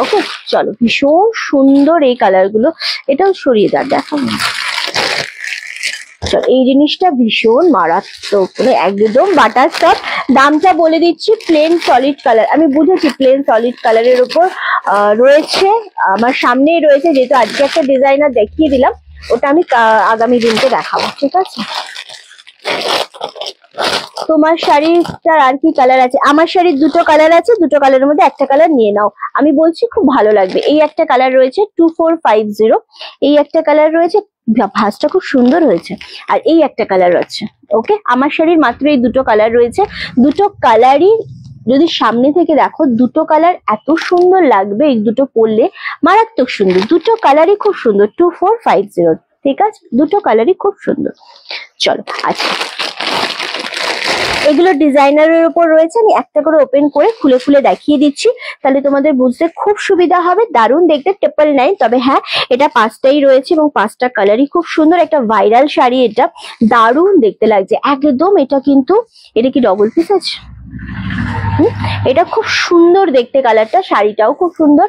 Speaker 1: ওকে, চলো, ভীষণ সুন্দর এই কালার গুলো, এটাও সরিয়ে দেন, দেখো। চলো, এই জিনিসটা ভীষণ মারাত্মক, মানে একদম বাটার সফট। দামটা বলে দিচ্ছি, প্লেন সলিড কালার, আমি বুঝেছি প্লেন সলিড কালারের উপর রয়েছে, আমার সামনেই রয়েছে, যেহেতু আজকে একটা ডিজাইনার দেখিয়ে দিলাম, ওটা আমি আগামী দিনকে দেখাবো। ঠিক আছে, তোমার শাড়িটার আর কি কালার আছে? আমার শাড়ির দুটো কালার আছে, দুটো কালারের মধ্যে একটা কালার নিয়ে নাও, আমি বলছি খুব ভালো লাগবে। এই একটা কালার রয়েছে 2450, এই একটা কালার রয়েছে, ভাঁজটা খুব সুন্দর হয়েছে, আর এই একটা কালার আছে। ওকে, আমার শাড়ির মাত্র এই দুটো কালার রয়েছে, দুটো কালারই যদি সামনে থেকে দেখো, দুটো কালার এত সুন্দর লাগবে, এই দুটো পরলে মারাত্মক সুন্দর, দুটো কালারই খুব সুন্দর। 2450, ঠিক আছে, দুটো কালারই খুব সুন্দর। চলো, আচ্ছা, এগুলো ডিজাইনারের উপর রয়েছে, আমি একটা করে ওপেন করে খুলে খুলে দেখিয়ে দিচ্ছি, তাহলে তোমাদের বুঝতে খুব সুবিধা হবে। দারুণ দেখতে, 999, তবে হ্যাঁ এটা 5টাই রয়েছে এবং 5টা কালারই খুব সুন্দর। একটা ভাইরাল শাড়ি, এটা দারুণ দেখতে লাগছে একদম। এটা কিন্তু, এটা কি ডবল পিস আছে? এটা খুব সুন্দর দেখতে কালারটা, শাড়িটাও খুব সুন্দর,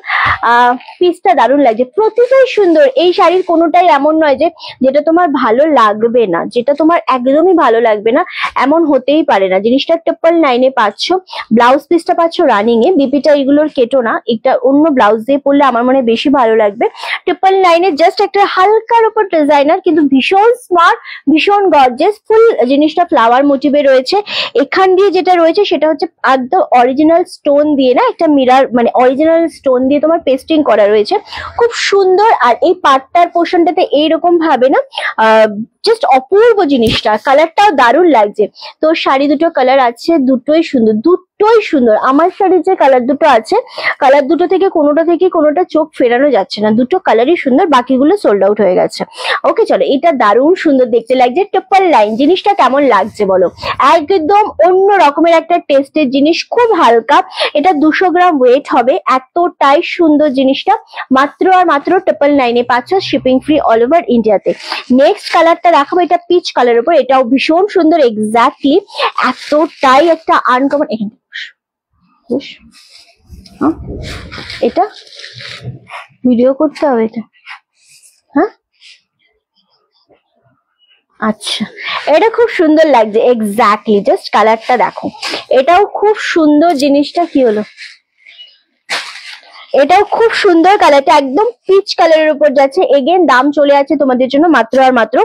Speaker 1: পিসটা দারুণ লাগছে, প্রতিটাই সুন্দর। এই শাড়ির কোনোটাই এমন নয় যে যেটা তোমার ভালো লাগবে না, যেটা তোমার একদমই ভালো লাগবে না, এমন হতেই পারে না। জিনিসটা 999 পাচ্ছ, ব্লাউজ পিসটা পাচ্ছ রানিং এ, বিপিটা এগুলোর কেটো না, এটা অন্য ব্লাউজ দিয়ে পরলে আমার মনে বেশি ভালো লাগবে। 999 জাস্ট একটা হালকার উপর ডিজাইনার, কিন্তু ভীষণ স্মার্ট, ভীষণ গর্জিয়াস, ফুল জিনিসটা ফ্লাওয়ার মোটিভে রয়েছে। এখান দিয়ে যেটা রয়েছে সেটা হচ্ছে একদম অরিজিনাল স্টোন দিয়ে, না একটা মিরার, মানে অরিজিনাল স্টোন দিয়ে তোমার পেস্টিং করা রয়েছে, খুব সুন্দর। আর এই পাটটার পোর্শনটাতে এইরকম ভাবে না, জাস্ট অপূর্ব জিনিসটা, কালারটাও দারুণ লাগছে। তো শাড়ি দুটো কালার আছে, দুটোই সুন্দর, দুটো দুটোই সুন্দর। আমার শাড়ির যে কালার দুটো আছে, কালার দুটো থেকে কোনোটা চোখ ফেরানো যাচ্ছে না, দুটো কালারই সুন্দর, বাকিগুলো সোল্ড আউট হয়ে গেছে। ওকে চলো, এটা দারুণ সুন্দর দেখতে লাগছে। ট্রিপল লাইন জিনিসটা কেমন লাগছে বলো? একদম অন্য রকমের একটা টেস্টের জিনিস, খুব হালকা, এটা 200 গ্রাম ওয়েট হবে, এতটাই সুন্দর জিনিসটা। মাত্র আর মাত্র 999 পাচ্ছ, শিপিং ফ্রি অল ওভার ইন্ডিয়াতে। নেক্সট কালারটা দেখাবো, এটা পিচ কালার উপর, এটাও ভীষণ সুন্দর, এক্স্যাক্টলি এতটাই একটা আনকমন। এখানে এটা ভিডিও করতে হবে এটা, হ্যাঁ আচ্ছা, এটা খুব সুন্দর লাগছে, এক্স্যাক্টলি জাস্ট কালারটা দেখো, এটাও খুব সুন্দর। জিনিসটা কি হলো, এটাও খুব সুন্দর, কালারটা একদম পিচ কালারের উপর যাচ্ছে। এগেন দাম চলে আছে তোমাদের জন্য মাত্র আর মাত্র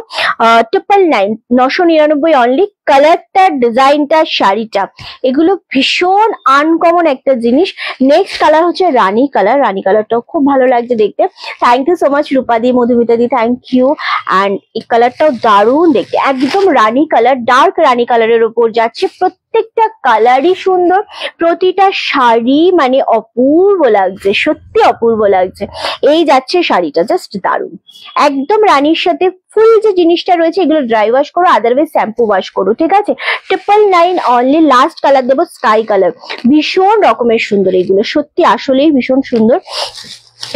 Speaker 1: 999, 999 অনলি। কালারটা, ডিজাইনটা, শাড়িটা, এগুলো ভীষণ আনকমন একটা জিনিস। নেক্সট কালার হচ্ছে রানী কালার, রানী কালারটাও খুব ভালো লাগছে দেখতে। থ্যাংক ইউ সো মাচ রূপাদি, Madhumita di, thank you. And এই কালারটাও দারুণ দেখতে, একদম রানী কালার, ডার্ক রানী কালারের উপর যাচ্ছে। প্রত্যেকটা কালারই সুন্দর, প্রতিটা শাড়ি মানে অপূর্ব লাগছে, সত্যি অপূর্ব লাগছে। এই যাচ্ছে শাড়িটা, জাস্ট দারুণ, একদম রানীর সাথে ফুল যে জিনিসটা রয়েছে, এগুলো ড্রাই ওয়াশ করো, আদারওয়াইজ শ্যাম্পু ওয়াশ করো, ঠিক আছে। 999 অনলি। লাস্ট কালার দেবো স্কাই কালার, ভীষণ রকমের সুন্দর, এগুলো সত্যি আসলেই ভীষণ সুন্দর।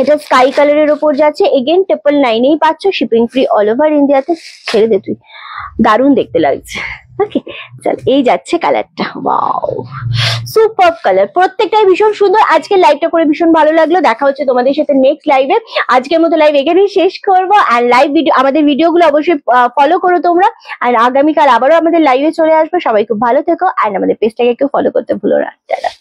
Speaker 1: এটা স্কাই কালারের উপর যাচ্ছে, এগেন 999 পাচ্ছ, শিপিং ফ্রি অল ওভার ইন্ডিয়াতে। ছেড়ে দে তুই, দারুণ দেখতে লাগছে। ওকে চল, এই যাচ্ছে কালারটা, ওয়াও সুপার কালার, প্রত্যেকটাই ভীষণ সুন্দর। আজকে লাইভটা করে ভীষণ ভালো লাগলো, দেখা হচ্ছে তোমাদের সাথে নেক্সট লাইভে। আজকের মতো লাইভ এখানেই শেষ করবো। আর লাইভ ভিডিও, আমাদের ভিডিওগুলো অবশ্যই ফলো করো তোমরা। আর আগামীকাল আবারও আমাদের লাইভে চলে আসবো। সবাই খুব ভালো থেকো, আর আমাদের পেজটাকে একটু ফলো করতে ভুলো না। টাটা।